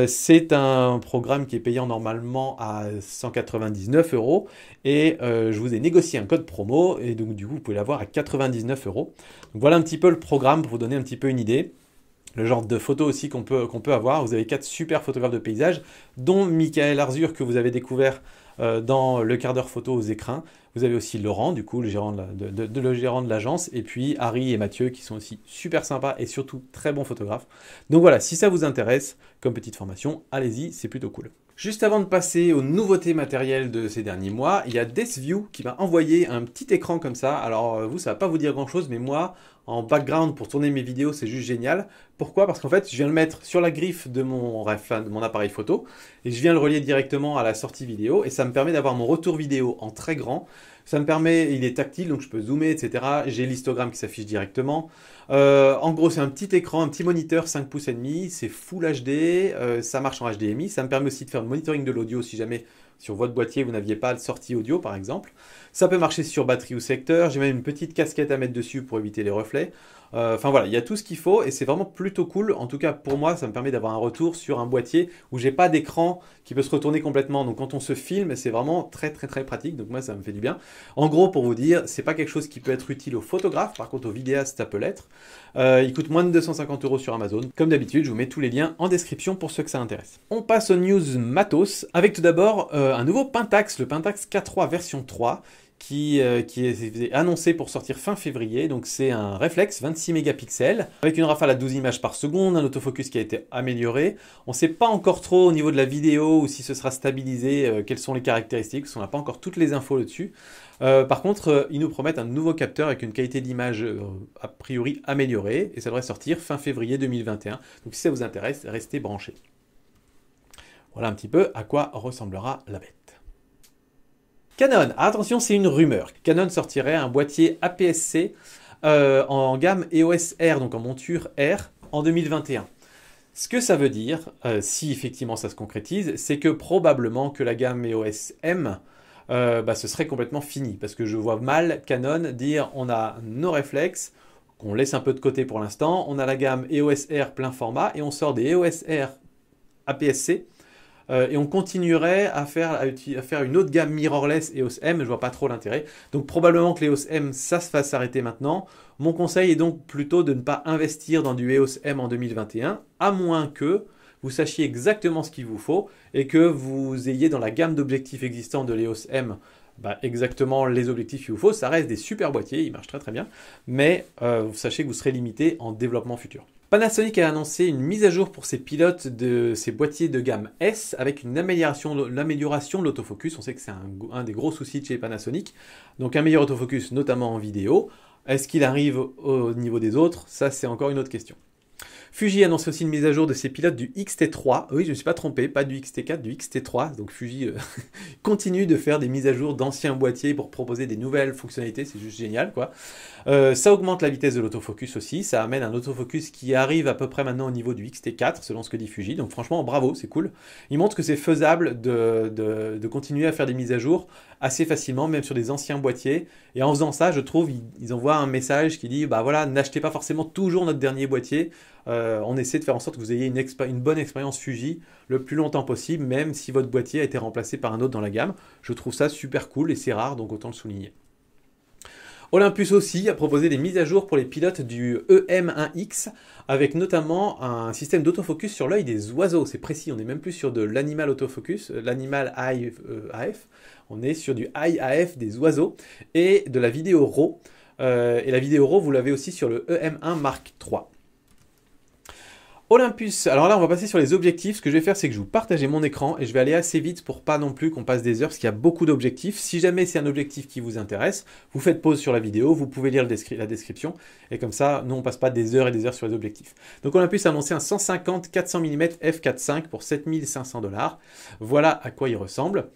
C'est un programme qui est payant normalement à 199 € et je vous ai négocié un code promo et donc du coup vous pouvez l'avoir à 99 €. Donc voilà un petit peu le programme pour vous donner un petit peu une idée. Le genre de photos aussi qu'on peut avoir. Vous avez 4 super photographes de paysage, dont Michael Arzur que vous avez découvert dans le quart d'heure photo aux écrins. Vous avez aussi Laurent, du coup, le gérant de l'agence, et puis Harry et Mathieu qui sont aussi super sympas et surtout très bons photographes. Donc voilà, si ça vous intéresse comme petite formation, allez-y, c'est plutôt cool. Juste avant de passer aux nouveautés matérielles de ces derniers mois, il y a DeskView qui m'a envoyé un petit écran comme ça. Alors vous, ça va pas vous dire grand-chose, mais moi, en background pour tourner mes vidéos, c'est juste génial. Pourquoi? Parce qu'en fait, je viens le mettre sur la griffe de mon appareil photo et je viens le relier directement à la sortie vidéo et ça me permet d'avoir mon retour vidéo en très grand. Ça me permet, il est tactile, donc je peux zoomer, etc. J'ai l'histogramme qui s'affiche directement. En gros, c'est un petit écran, un petit moniteur 5 pouces et demi, c'est Full HD, ça marche en HDMI. Ça me permet aussi de faire le monitoring de l'audio si jamais sur votre boîtier vous n'aviez pas de sortie audio par exemple. Ça peut marcher sur batterie ou secteur. J'ai même une petite casquette à mettre dessus pour éviter les reflets. Enfin voilà, il y a tout ce qu'il faut et c'est vraiment plutôt cool. En tout cas pour moi, ça me permet d'avoir un retour sur un boîtier où j'ai pas d'écran qui peut se retourner complètement. Donc quand on se filme, c'est vraiment très pratique. Donc moi ça me fait du bien. En gros, pour vous dire, c'est pas quelque chose qui peut être utile aux photographes. Par contre aux vidéastes, ça peut l'être. Il coûte moins de 250 € sur Amazon. Comme d'habitude, je vous mets tous les liens en description pour ceux que ça intéresse. On passe aux news matos avec tout d'abord un nouveau Pentax, le Pentax K3 version 3. Qui est annoncé pour sortir fin février. Donc c'est un réflexe 26 mégapixels avec une rafale à 12 images par seconde, un autofocus qui a été amélioré. On ne sait pas encore trop au niveau de la vidéo ou si ce sera stabilisé, quelles sont les caractéristiques, parce qu'on n'a pas encore toutes les infos là-dessus. Par contre, ils nous promettent un nouveau capteur avec une qualité d'image a priori améliorée et ça devrait sortir fin février 2021. Donc si ça vous intéresse, restez branchés. Voilà un petit peu à quoi ressemblera la bête. Canon, attention, c'est une rumeur. Canon sortirait un boîtier APS-C en gamme EOS R, donc en monture R, en 2021. Ce que ça veut dire, si effectivement ça se concrétise, c'est que probablement que la gamme EOS M, ce serait complètement fini. Parce que je vois mal Canon dire on a nos réflexes, qu'on laisse un peu de côté pour l'instant, on a la gamme EOS R plein format et on sort des EOS R APS-C. Et on continuerait à faire une autre gamme mirrorless EOS M, je vois pas trop l'intérêt. Donc probablement que l'EOS M, ça se fasse s'arrêter maintenant. Mon conseil est donc plutôt de ne pas investir dans du EOS M en 2021, à moins que vous sachiez exactement ce qu'il vous faut et que vous ayez dans la gamme d'objectifs existants de l'EOS M exactement les objectifs qu'il vous faut. Ça reste des super boîtiers, ils marchent très bien, mais vous sachez que vous serez limité en développement futur. Panasonic a annoncé une mise à jour pour ses pilotes de ses boîtiers de gamme S avec une amélioration de l'autofocus. On sait que c'est un des gros soucis de chez Panasonic. Donc un meilleur autofocus, notamment en vidéo. Est-ce qu'il arrive au niveau des autres? Ça, c'est encore une autre question. Fuji annonce aussi une mise à jour de ses pilotes du X-T3. Oui, je ne me suis pas trompé, pas du X-T4, du X-T3. Donc Fuji continue de faire des mises à jour d'anciens boîtiers pour proposer des nouvelles fonctionnalités. C'est juste génial, quoi. Ça augmente la vitesse de l'autofocus aussi. Ça amène un autofocus qui arrive à peu près maintenant au niveau du X-T4, selon ce que dit Fuji. Donc franchement, bravo, c'est cool. Il montre que c'est faisable de continuer à faire des mises à jour assez facilement, même sur des anciens boîtiers. Et en faisant ça, je trouve, ils envoient un message qui dit, bah voilà, n'achetez pas forcément toujours notre dernier boîtier. On essaie de faire en sorte que vous ayez une bonne expérience Fuji le plus longtemps possible, même si votre boîtier a été remplacé par un autre dans la gamme. Je trouve ça super cool et c'est rare, donc autant le souligner. Olympus aussi a proposé des mises à jour pour les pilotes du EM1X, avec notamment un système d'autofocus sur l'œil des oiseaux. C'est précis, on n'est même plus sur de l'animal autofocus, l'animal eye AF, on est sur du eye AF des oiseaux et de la vidéo RAW. Et la vidéo RAW, vous l'avez aussi sur le EM1 Mark III. Olympus, alors là on va passer sur les objectifs. Ce que je vais faire, c'est que je vais vous partager mon écran et je vais aller assez vite pour pas non plus qu'on passe des heures parce qu'il y a beaucoup d'objectifs. Si jamais c'est un objectif qui vous intéresse, vous faites pause sur la vidéo, vous pouvez lire la description et comme ça, nous on passe pas des heures et des heures sur les objectifs. Donc Olympus a annoncé un 150-400 mm f4.5 pour 7500 $. Voilà à quoi il ressemble.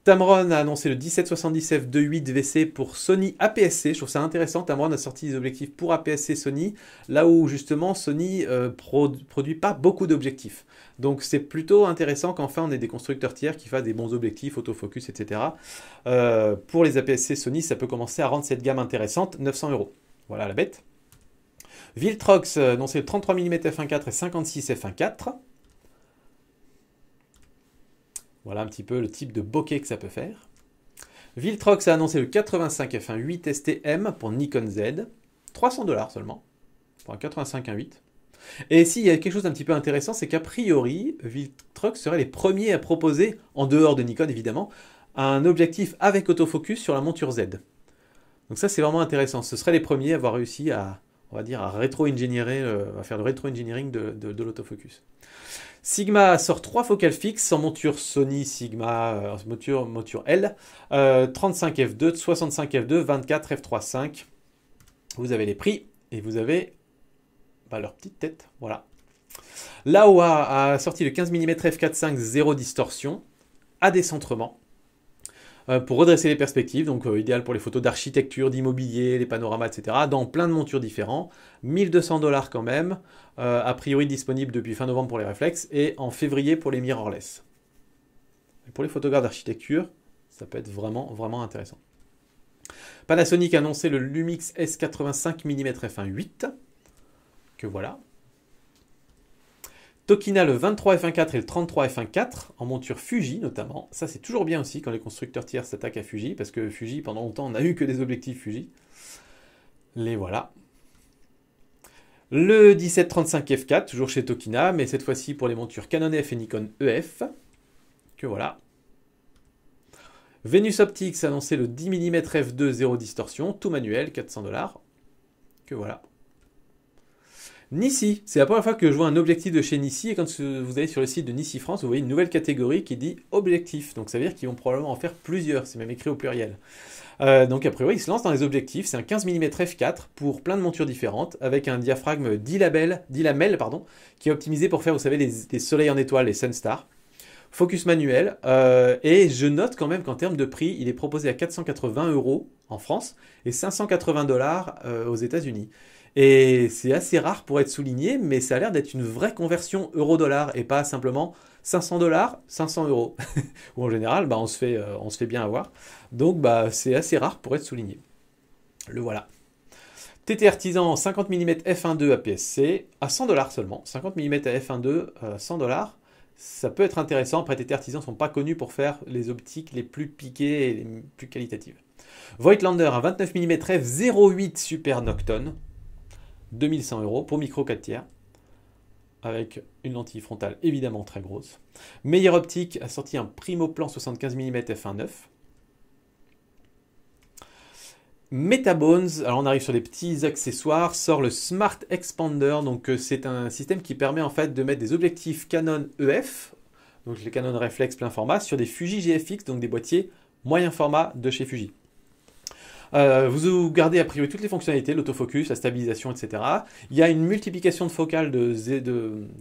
Tamron a annoncé le 1770 f2.8 VC pour Sony APS-C. Je trouve ça intéressant. Tamron a sorti des objectifs pour APS-C Sony, là où justement Sony produit pas beaucoup d'objectifs. Donc c'est plutôt intéressant qu'enfin on ait des constructeurs tiers qui fassent des bons objectifs, autofocus, etc. Pour les APS-C Sony, ça peut commencer à rendre cette gamme intéressante, 900 €. Voilà la bête. Viltrox a annoncé le 33 mm f1.4 et 56 f1.4. Voilà un petit peu le type de bokeh que ça peut faire. Viltrox a annoncé le 85 f1.8 STM pour Nikon Z. 300 $ seulement. Pour un 85 1.8. Et ici, il y a quelque chose d'un petit peu intéressant, c'est qu'a priori, Viltrox serait les premiers à proposer, en dehors de Nikon évidemment, un objectif avec autofocus sur la monture Z. Donc ça, c'est vraiment intéressant. Ce seraient les premiers à avoir réussi à, on va dire, à rétro-engineerer, à faire le rétro-engineering de l'autofocus. Sigma sort 3 focales fixes en monture Sony Sigma, monture L, 35 f2, 65 f2, 24 f3.5. Vous avez les prix et vous avez leur petite tête. Voilà. Laowa a sorti le 15 mm f4.5 0 distorsion à décentrement pour redresser les perspectives, donc idéal pour les photos d'architecture, d'immobilier, les panoramas, etc. dans plein de montures différents. 1200 $ quand même, a priori disponible depuis fin novembre pour les réflexes et en février pour les mirrorless. Et pour les photographes d'architecture, ça peut être vraiment, vraiment intéressant. Panasonic a annoncé le Lumix S85 mm f1.8, que voilà. Tokina le 23 f1.4 et le 33 f1.4 en monture Fuji notamment. Ça c'est toujours bien aussi quand les constructeurs tiers s'attaquent à Fuji parce que Fuji pendant longtemps on n'a eu que des objectifs Fuji. Les voilà. Le 1735 f4 toujours chez Tokina mais cette fois-ci pour les montures Canon F et Nikon EF. Que voilà. Venus Optics a annoncé le 10 mm f2 0 distorsion, tout manuel, 400 $. Que voilà. Nissi, c'est la première fois que je vois un objectif de chez Nissi et quand vous allez sur le site de Nissi France, vous voyez une nouvelle catégorie qui dit objectif. Donc ça veut dire qu'ils vont probablement en faire plusieurs, c'est même écrit au pluriel. Donc a priori, ils se lancent dans les objectifs. C'est un 15 mm f4 pour plein de montures différentes avec un diaphragme 10 lamelles qui est optimisé pour faire, vous savez, les soleils en étoiles, les Sunstar. Focus manuel. Et je note quand même qu'en termes de prix, il est proposé à 480 € en France et 580 $ aux États-Unis. Et c'est assez rare pour être souligné, mais ça a l'air d'être une vraie conversion euro-dollar et pas simplement 500 $, 500 €. Ou en général, on se fait bien avoir. Donc c'est assez rare pour être souligné. Le voilà. TT Artisan 50 mm f1.2 APS-C à 100 $ seulement. 50 mm f1.2 100 $. Ça peut être intéressant. Après, TT Artisan ne sont pas connus pour faire les optiques les plus piquées et les plus qualitatives. Voigtlander, un 29 mm f0.8 Super Nocton. 2100 € pour micro 4 tiers. Avec une lentille frontale évidemment très grosse. Meilleure Optique a sorti un Primo Plan 75 mm f1.9. Metabones, alors on arrive sur les petits accessoires, sort le Smart Expander, donc c'est un système qui permet en fait de mettre des objectifs Canon EF, donc les Canon Reflex plein format, sur des Fuji GFX, donc des boîtiers moyen format de chez Fuji. Vous gardez a priori toutes les fonctionnalités, l'autofocus, la stabilisation, etc. Il y a une multiplication de focale de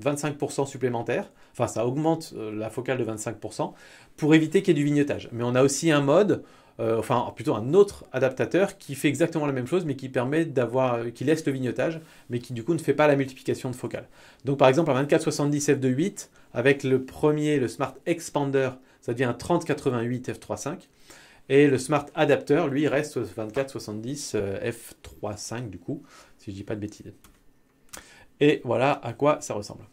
25% supplémentaire, enfin ça augmente la focale de 25% pour éviter qu'il y ait du vignettage. Mais on a aussi un mode, enfin plutôt un autre adaptateur qui fait exactement la même chose mais qui permet d'avoir, qui laisse le vignettage mais qui du coup ne fait pas la multiplication de focale. Donc par exemple un 24-70 f2.8 avec le premier, le Smart Expander, ça devient un 30-88 f3.5. Et le Smart Adapter, lui, reste 24-70 f3.5 du coup, si je dis pas de bêtises. Et voilà à quoi ça ressemble.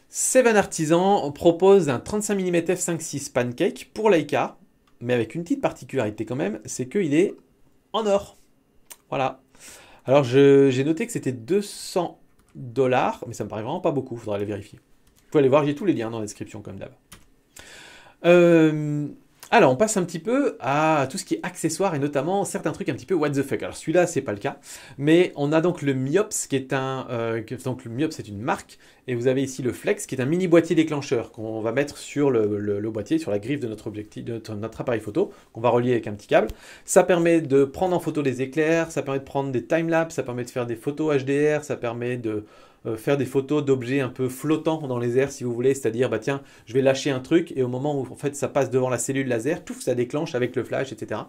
Seven Artisan propose un 35 mm f5.6 pancake pour Leica, mais avec une petite particularité quand même, c'est qu'il est en or. Voilà. Alors j'ai noté que c'était 200 $, mais ça me paraît vraiment pas beaucoup, il faudra aller vérifier. Vous pouvez aller voir, j'ai tous les liens dans la description comme d'hab. Alors, on passe un petit peu à tout ce qui est accessoires et notamment certains trucs un petit peu what the fuck. Alors, celui-là, c'est pas le cas, mais on a donc le Myops qui est un. Donc, le Myops, c'est une marque, et vous avez ici le Flex qui est un mini boîtier déclencheur qu'on va mettre sur le boîtier, sur la griffe de notre objectif, de notre appareil photo, qu'on va relier avec un petit câble. Ça permet de prendre en photo les éclairs, ça permet de prendre des timelapses, ça permet de faire des photos HDR, ça permet de faire des photos d'objets un peu flottants dans les airs si vous voulez, c'est-à-dire bah tiens je vais lâcher un truc et au moment où en fait ça passe devant la cellule laser, tout ça déclenche avec le flash, etc.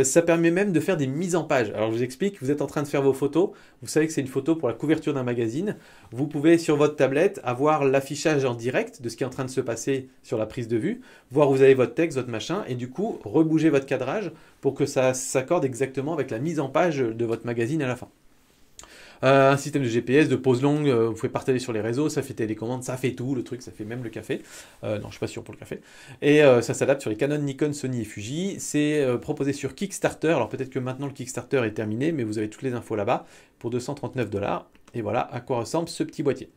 Ça permet même de faire des mises en page. Alors je vous explique, vous êtes en train de faire vos photos, vous savez que c'est une photo pour la couverture d'un magazine, vous pouvez sur votre tablette avoir l'affichage en direct de ce qui est en train de se passer sur la prise de vue, voir où vous avez votre texte, votre machin, et du coup rebouger votre cadrage pour que ça s'accorde exactement avec la mise en page de votre magazine à la fin. Un système de GPS, de pause longue, vous pouvez partager sur les réseaux, ça fait télécommande, ça fait tout, le truc, ça fait même le café. Non, je suis pas sûr pour le café. Et ça s'adapte sur les Canon, Nikon, Sony et Fuji. C'est proposé sur Kickstarter. Alors peut-être que maintenant le Kickstarter est terminé, mais vous avez toutes les infos là-bas pour 239 $. Et voilà à quoi ressemble ce petit boîtier.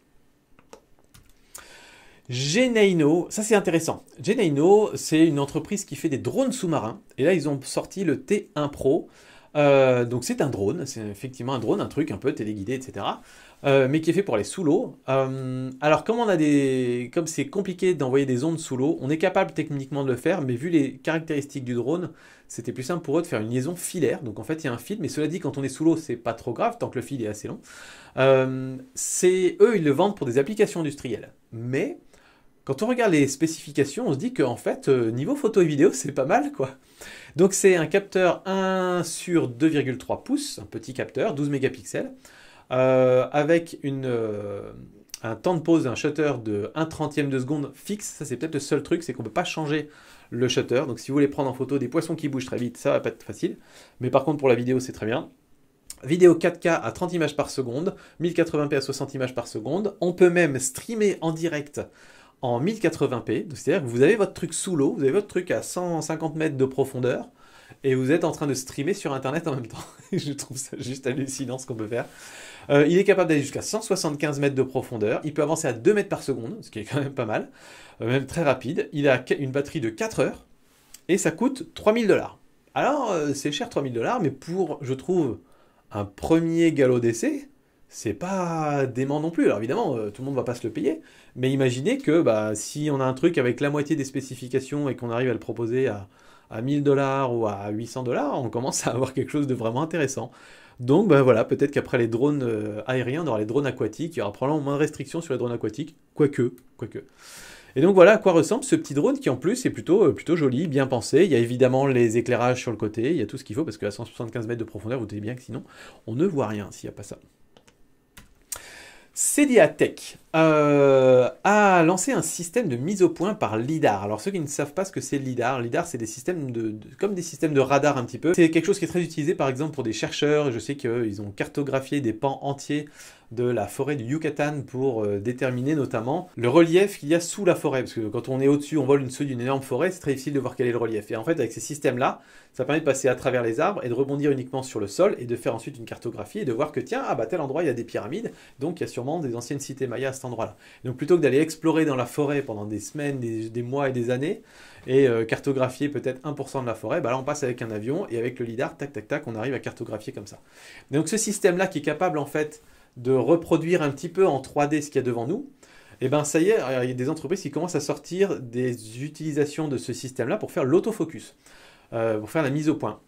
Geneino, ça c'est intéressant. Geneino, c'est une entreprise qui fait des drones sous-marins. Et là, ils ont sorti le T1 Pro. Donc c'est un drone, c'est effectivement un drone, un truc un peu téléguidé, etc. Mais qui est fait pour aller sous l'eau. Alors comme c'est compliqué d'envoyer des ondes sous l'eau, on est capable techniquement de le faire, mais vu les caractéristiques du drone, c'était plus simple pour eux de faire une liaison filaire. Donc en fait il y a un fil, mais cela dit quand on est sous l'eau c'est pas trop grave tant que le fil est assez long. Eux ils le vendent pour des applications industrielles. Mais quand on regarde les spécifications, on se dit qu'en fait, niveau photo et vidéo, c'est pas mal, quoi. Donc c'est un capteur 1 sur 2,3 pouces, un petit capteur, 12 mégapixels, avec un temps de pause, un shutter de 1/30 de seconde fixe. Ça, c'est peut-être le seul truc, c'est qu'on ne peut pas changer le shutter. Donc si vous voulez prendre en photo des poissons qui bougent très vite, ça va pas être facile. Mais par contre, pour la vidéo, c'est très bien. Vidéo 4K à 30 images par seconde, 1080p à 60 images par seconde. On peut même streamer en direct en 1080p, c'est-à-dire que vous avez votre truc sous l'eau, vous avez votre truc à 150 mètres de profondeur, et vous êtes en train de streamer sur Internet en même temps. Je trouve ça juste hallucinant ce qu'on peut faire. Il est capable d'aller jusqu'à 175 mètres de profondeur, il peut avancer à 2 mètres par seconde, ce qui est quand même pas mal, même très rapide. Il a une batterie de 4 heures, et ça coûte 3000 $. Alors, c'est cher 3000 $, mais pour, je trouve, un premier galop d'essai, c'est pas dément non plus. Alors évidemment, tout le monde va pas se le payer, mais imaginez que si on a un truc avec la moitié des spécifications et qu'on arrive à le proposer à 1000 $ ou à 800 $, on commence à avoir quelque chose de vraiment intéressant. Donc voilà, peut-être qu'après les drones aériens, on aura les drones aquatiques, il y aura probablement moins de restrictions sur les drones aquatiques, quoique. Et donc voilà à quoi ressemble ce petit drone qui en plus est plutôt joli, bien pensé. Il y a évidemment les éclairages sur le côté, il y a tout ce qu'il faut, parce qu'à 175 mètres de profondeur, vous savez bien que sinon, on ne voit rien s'il n'y a pas ça. Cediatec a lancé un système de mise au point par LiDAR. Alors ceux qui ne savent pas ce que c'est LiDAR, LiDAR c'est des systèmes comme des systèmes de radar un petit peu. C'est quelque chose qui est très utilisé par exemple pour des chercheurs. Je sais qu'ils ont cartographié des pans entiers de la forêt du Yucatan pour déterminer notamment le relief qu'il y a sous la forêt. Parce que quand on est au-dessus, on vole au-dessus d'une énorme forêt, c'est très difficile de voir quel est le relief. Et en fait, avec ces systèmes-là, ça permet de passer à travers les arbres et de rebondir uniquement sur le sol et de faire ensuite une cartographie et de voir que tiens, ah bah tel endroit il y a des pyramides, donc il y a sûrement des anciennes cités mayas à cet endroit-là. Donc plutôt que d'aller explorer dans la forêt pendant des semaines, des mois et des années, et cartographier peut-être 1% de la forêt, bah là on passe avec un avion et avec le lidar, tac tac tac, on arrive à cartographier comme ça. Donc ce système-là qui est capable en fait de reproduire un petit peu en 3D ce qu'il y a devant nous, et ben ça y est, il y a des entreprises qui commencent à sortir des utilisations de ce système-là pour faire l'autofocus, pour faire la mise au point.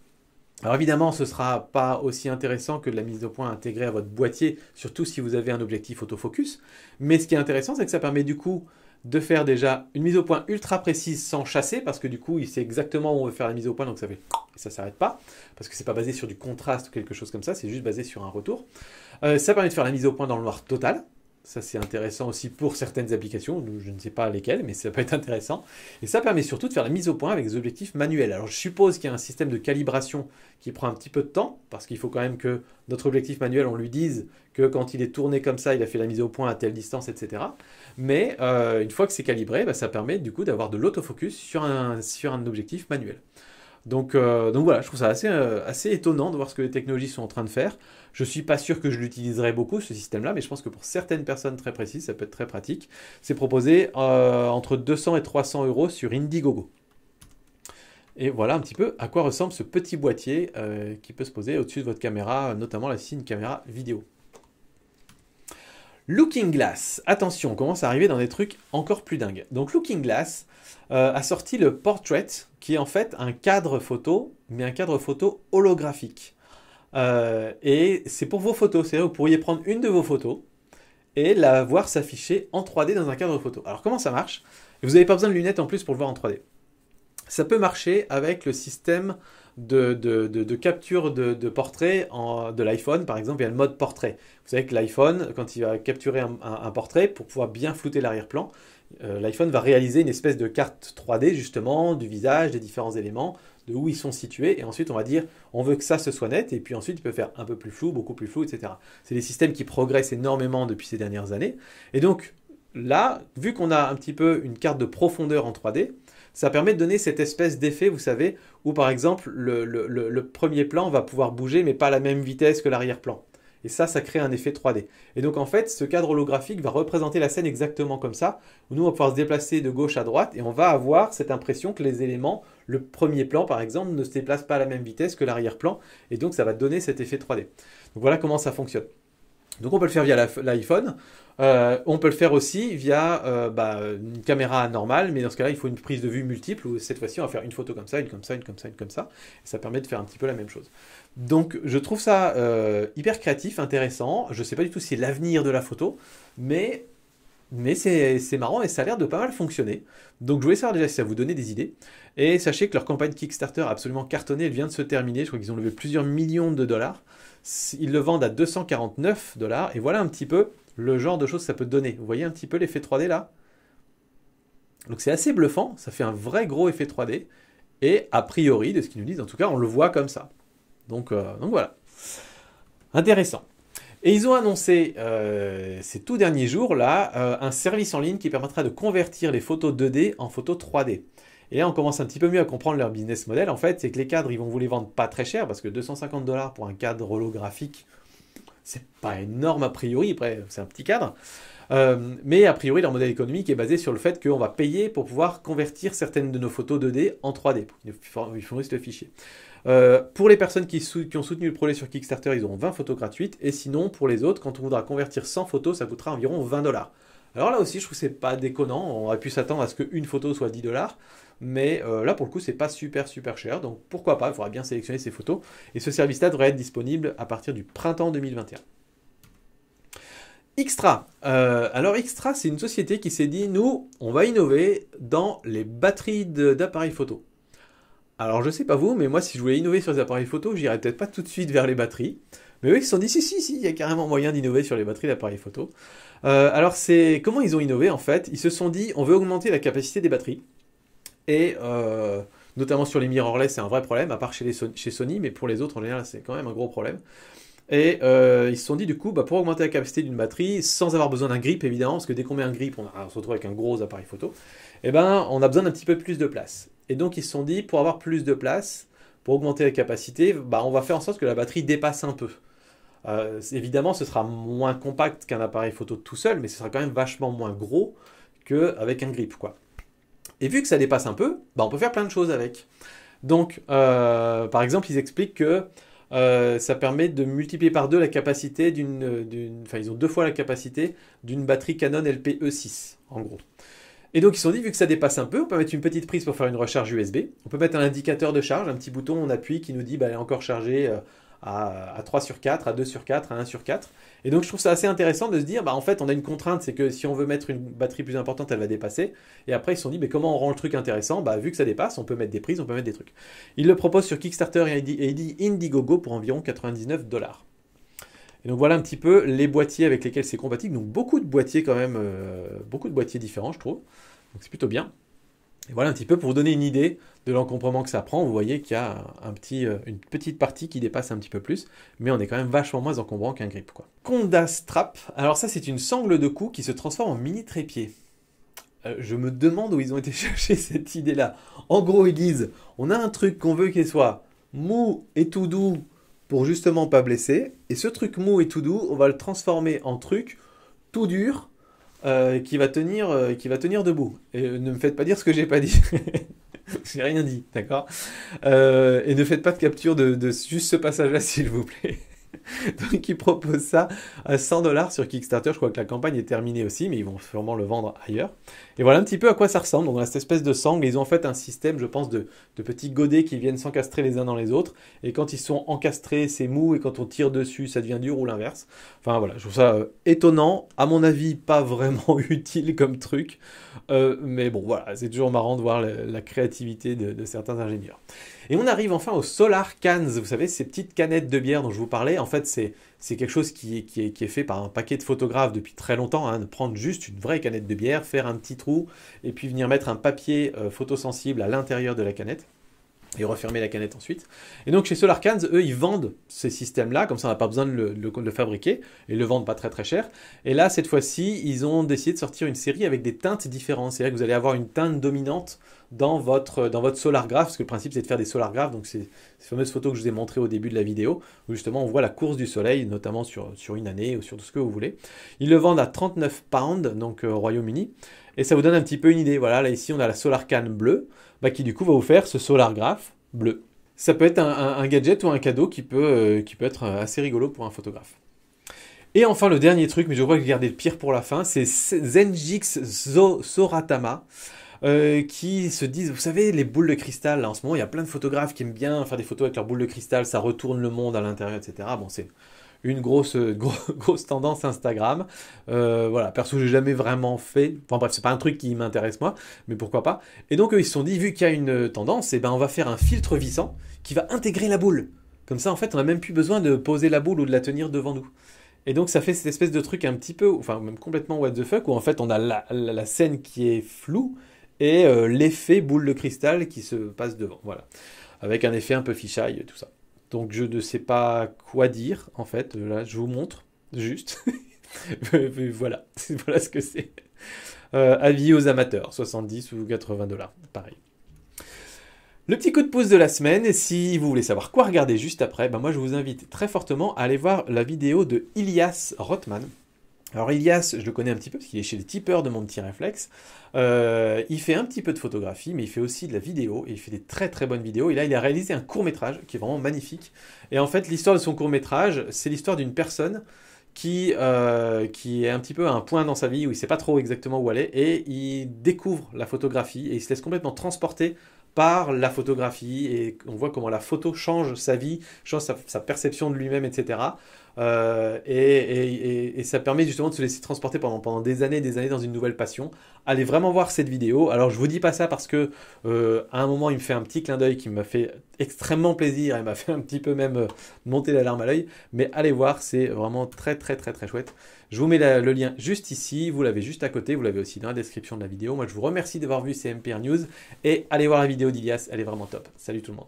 Alors évidemment, ce ne sera pas aussi intéressant que de la mise au point intégrée à votre boîtier, surtout si vous avez un objectif autofocus. Mais ce qui est intéressant, c'est que ça permet du coup de faire déjà une mise au point ultra précise sans chasser, parce que du coup, il sait exactement où on veut faire la mise au point, donc ça fait et ça ne s'arrête pas, parce que c'est pas basé sur du contraste ou quelque chose comme ça, c'est juste basé sur un retour. Ça permet de faire la mise au point dans le noir total. Ça, c'est intéressant aussi pour certaines applications, je ne sais pas lesquelles, mais ça peut être intéressant. Et ça permet surtout de faire la mise au point avec des objectifs manuels. Alors, je suppose qu'il y a un système de calibration qui prend un petit peu de temps, parce qu'il faut quand même que notre objectif manuel, on lui dise que quand il est tourné comme ça, il a fait la mise au point à telle distance, etc. Mais une fois que c'est calibré, bah, ça permet du coup d'avoir de l'autofocus sur un objectif manuel. Donc voilà, je trouve ça assez étonnant de voir ce que les technologies sont en train de faire. Je ne suis pas sûr que je l'utiliserai beaucoup, ce système-là, mais je pense que pour certaines personnes très précises, ça peut être très pratique. C'est proposé entre 200 et 300 euros sur Indiegogo. Et voilà un petit peu à quoi ressemble ce petit boîtier qui peut se poser au-dessus de votre caméra, notamment là, ici, une caméra vidéo. Looking Glass, attention, on commence à arriver dans des trucs encore plus dingues. Donc Looking Glass a sorti le Portrait, qui est en fait un cadre photo, mais un cadre photo holographique. Et c'est pour vos photos, c'est-à-dire que vous pourriez prendre une de vos photos et la voir s'afficher en 3D dans un cadre photo. Alors comment ça marche? Vous n'avez pas besoin de lunettes en plus pour le voir en 3D. Ça peut marcher avec le système de capture de portrait de l'iPhone, par exemple, il y a le mode portrait. Vous savez que l'iPhone, quand il va capturer un portrait, pour pouvoir bien flouter l'arrière-plan, l'iPhone va réaliser une espèce de carte 3D, justement, du visage, des différents éléments, de où ils sont situés, et ensuite on va dire, on veut que ça se soit net, et puis ensuite il peut faire un peu plus flou, beaucoup plus flou, etc. C'est des systèmes qui progressent énormément depuis ces dernières années, et donc là, vu qu'on a un petit peu une carte de profondeur en 3D, ça permet de donner cette espèce d'effet, vous savez, où par exemple le premier plan va pouvoir bouger mais pas à la même vitesse que l'arrière-plan. Et ça crée un effet 3D. Et donc en fait, ce cadre holographique va représenter la scène exactement comme ça, où nous on va pouvoir se déplacer de gauche à droite et on va avoir cette impression que les éléments, le premier plan par exemple, ne se déplacent pas à la même vitesse que l'arrière-plan, et donc ça va donner cet effet 3D. Donc voilà comment ça fonctionne. Donc on peut le faire via l'iPhone, on peut le faire aussi via une caméra normale, mais dans ce cas-là, il faut une prise de vue multiple, où cette fois-ci, on va faire une photo comme ça, une comme ça, une comme ça, une comme ça, et ça permet de faire un petit peu la même chose. Donc je trouve ça hyper créatif, intéressant, je ne sais pas du tout si c'est l'avenir de la photo, mais c'est marrant et ça a l'air de pas mal fonctionner. Donc je voulais savoir déjà si ça vous donnait des idées. Et sachez que leur campagne Kickstarter a absolument cartonné, elle vient de se terminer, je crois qu'ils ont levé plusieurs millions de dollars. Ils le vendent à 249 $, et voilà un petit peu le genre de choses que ça peut donner. Vous voyez un petit peu l'effet 3D là? Donc c'est assez bluffant, ça fait un vrai gros effet 3D, et a priori, de ce qu'ils nous disent, en tout cas, on le voit comme ça. Donc voilà. Intéressant. Et ils ont annoncé ces tout derniers jours là un service en ligne qui permettra de convertir les photos 2D en photos 3D. Et là, on commence un petit peu mieux à comprendre leur business model. En fait, c'est que les cadres, ils vont vous les vendre pas très cher, parce que 250 $ pour un cadre holographique, c'est pas énorme a priori, après, c'est un petit cadre. Mais a priori, leur modèle économique est basé sur le fait qu'on va payer pour pouvoir convertir certaines de nos photos 2D en 3D. Ils fournissent le fichier. Pour les personnes qui ont soutenu le projet sur Kickstarter, ils auront 20 photos gratuites. Et sinon, pour les autres, quand on voudra convertir 100 photos, ça coûtera environ 20 $. Alors là aussi, je trouve que c'est pas déconnant. On aurait pu s'attendre à ce qu'une photo soit 10 $. Mais là, pour le coup, c'est pas super cher. Donc pourquoi pas, il faudra bien sélectionner ces photos. Et ce service-là devrait être disponible à partir du printemps 2021. Xtra. Alors Xtra, c'est une société qui s'est dit, nous, on va innover dans les batteries d'appareils photo. Alors je sais pas vous, mais moi si je voulais innover sur les appareils photo, j'irais peut-être pas tout de suite vers les batteries. Mais eux, ils se sont dit, si, il y a carrément moyen d'innover sur les batteries d'appareils photo. Alors comment ils ont innové en fait? Ils se sont dit, on veut augmenter la capacité des batteries. Et notamment sur les mirrorless, c'est un vrai problème, à part chez Sony, mais pour les autres en général, c'est quand même un gros problème. Et ils se sont dit du coup, pour augmenter la capacité d'une batterie, sans avoir besoin d'un grip évidemment, parce que dès qu'on met un grip, on se retrouve avec un gros appareil photo, et on a besoin d'un petit peu plus de place. Et donc ils se sont dit, pour avoir plus de place, pour augmenter la capacité, on va faire en sorte que la batterie dépasse un peu. Évidemment, ce sera moins compact qu'un appareil photo tout seul, mais ce sera quand même vachement moins gros qu'avec un grip, quoi. Et vu que ça dépasse un peu, on peut faire plein de choses avec. Donc, par exemple, ils expliquent que ça permet de multiplier par 2 la capacité enfin, ils ont 2 fois la capacité d'une batterie Canon LPE6, en gros. Et donc, ils se sont dit, vu que ça dépasse un peu, on peut mettre une petite prise pour faire une recharge USB. On peut mettre un indicateur de charge, un petit bouton, on appuie qui nous dit, elle est encore chargée à 3 sur 4, à 2 sur 4, à 1 sur 4. Et donc, je trouve ça assez intéressant de se dire, en fait, on a une contrainte, c'est que si on veut mettre une batterie plus importante, elle va dépasser. Et après, ils se sont dit, comment on rend le truc intéressant? Vu que ça dépasse, on peut mettre des prises, on peut mettre des trucs. Ils le proposent sur Kickstarter et Indiegogo pour environ 99 $. Et donc, voilà un petit peu les boîtiers avec lesquels c'est compatible. Donc, beaucoup de boîtiers quand même, beaucoup de boîtiers différents, je trouve. Donc, c'est plutôt bien. Et voilà un petit peu pour vous donner une idée de l'encombrement que ça prend. Vous voyez qu'il y a une petite partie qui dépasse un petit peu plus, mais on est quand même vachement moins encombrant qu'un grip, quoi. Conda Strap. Alors ça, c'est une sangle de cou qui se transforme en mini trépied. Je me demande où ils ont été chercher cette idée-là. En gros, ils disent, on a un truc qu'on veut qu'il soit mou et tout doux pour justement pas blesser, et ce truc mou et tout doux, on va le transformer en truc tout dur, qui va tenir debout. Et ne me faites pas dire ce que j'ai pas dit. J'ai rien dit, d'accord. Et ne faites pas de capture de juste ce passage-là, s'il vous plaît. Donc ils proposent ça à 100 $ sur Kickstarter. Je crois que la campagne est terminée aussi, mais ils vont sûrement le vendre ailleurs. Et voilà un petit peu à quoi ça ressemble. Donc on a cette espèce de sangle. Ils ont en fait un système, je pense, de petits godets qui viennent s'encastrer les uns dans les autres. Et quand ils sont encastrés, c'est mou. Et quand on tire dessus, ça devient dur ou l'inverse. Enfin voilà, je trouve ça étonnant. À mon avis, pas vraiment utile comme truc. Mais bon, voilà, c'est toujours marrant de voir la créativité de certains ingénieurs. Et on arrive enfin aux Solar Cans, vous savez, ces petites canettes de bière dont je vous parlais. En fait, c'est quelque chose qui est fait par un paquet de photographes depuis très longtemps, de prendre juste une vraie canette de bière, faire un petit trou, et puis venir mettre un papier photosensible à l'intérieur de la canette, et refermer la canette ensuite. Et donc chez Solar Cans, eux, ils vendent ces systèmes-là, comme ça on n'a pas besoin de le fabriquer, et ils le vendent pas très très cher. Et là, cette fois-ci, ils ont décidé de sortir une série avec des teintes différentes. C'est-à-dire que vous allez avoir une teinte dominante dans votre Solar Graph, parce que le principe c'est de faire des Solar Graph, donc c'est ces fameuses photos que je vous ai montrées au début de la vidéo, où justement on voit la course du soleil, notamment sur une année, ou sur tout ce que vous voulez. Ils le vendent à 39 pounds, donc au Royaume-Uni, et ça vous donne un petit peu une idée. Voilà, là ici on a la Solar Can bleue, qui du coup va vous faire ce Solar Graph bleu. Ça peut être un gadget ou un cadeau qui peut être assez rigolo pour un photographe. Et enfin le dernier truc, mais je crois que j'ai gardé le pire pour la fin, c'est Zenjix Soratama. Qui se disent, vous savez, les boules de cristal, là, en ce moment, il y a plein de photographes qui aiment bien faire des photos avec leurs boules de cristal, ça retourne le monde à l'intérieur, etc. Bon, c'est une grosse tendance Instagram. Voilà, perso, j'ai jamais vraiment fait. Enfin bref, c'est pas un truc qui m'intéresse moi, mais pourquoi pas. Et donc, ils se sont dit, vu qu'il y a une tendance, on va faire un filtre vissant qui va intégrer la boule. Comme ça, en fait, on n'a même plus besoin de poser la boule ou de la tenir devant nous. Et donc ça fait cette espèce de truc un petit peu, enfin même complètement what the fuck, où en fait on a la scène qui est floue, et l'effet boule de cristal qui se passe devant, voilà. Avec un effet un peu fisheye, tout ça. Donc je ne sais pas quoi dire, en fait, là je vous montre, juste. Voilà, voilà ce que c'est. Avis aux amateurs, 70 ou 80 $, pareil. Le petit coup de pouce de la semaine, et si vous voulez savoir quoi regarder juste après, moi je vous invite très fortement à aller voir la vidéo de Ilias Rothman. Alors Ilias, je le connais un petit peu parce qu'il est chez les tipeurs de mon petit réflexe. Il fait un petit peu de photographie, mais il fait aussi de la vidéo, et il fait des très très bonnes vidéos. Et là, il a réalisé un court-métrage qui est vraiment magnifique. Et en fait, l'histoire de son court-métrage, c'est l'histoire d'une personne qui est un petit peu à un point dans sa vie où il ne sait pas trop exactement où aller, et il découvre la photographie, et il se laisse complètement transporter par la photographie, et on voit comment la photo change sa vie, change sa perception de lui-même, etc. Et ça permet justement de se laisser transporter pendant des années dans une nouvelle passion. Allez vraiment voir cette vidéo. Alors je vous dis pas ça parce que à un moment il me fait un petit clin d'œil qui m'a fait extrêmement plaisir et m'a fait un petit peu même monter la larme à l'œil. Mais allez voir, c'est vraiment très très très très chouette. Je vous mets le lien juste ici, vous l'avez juste à côté, vous l'avez aussi dans la description de la vidéo. Moi je vous remercie d'avoir vu ces MPR News et allez voir la vidéo d'Ilias, elle est vraiment top. Salut tout le monde.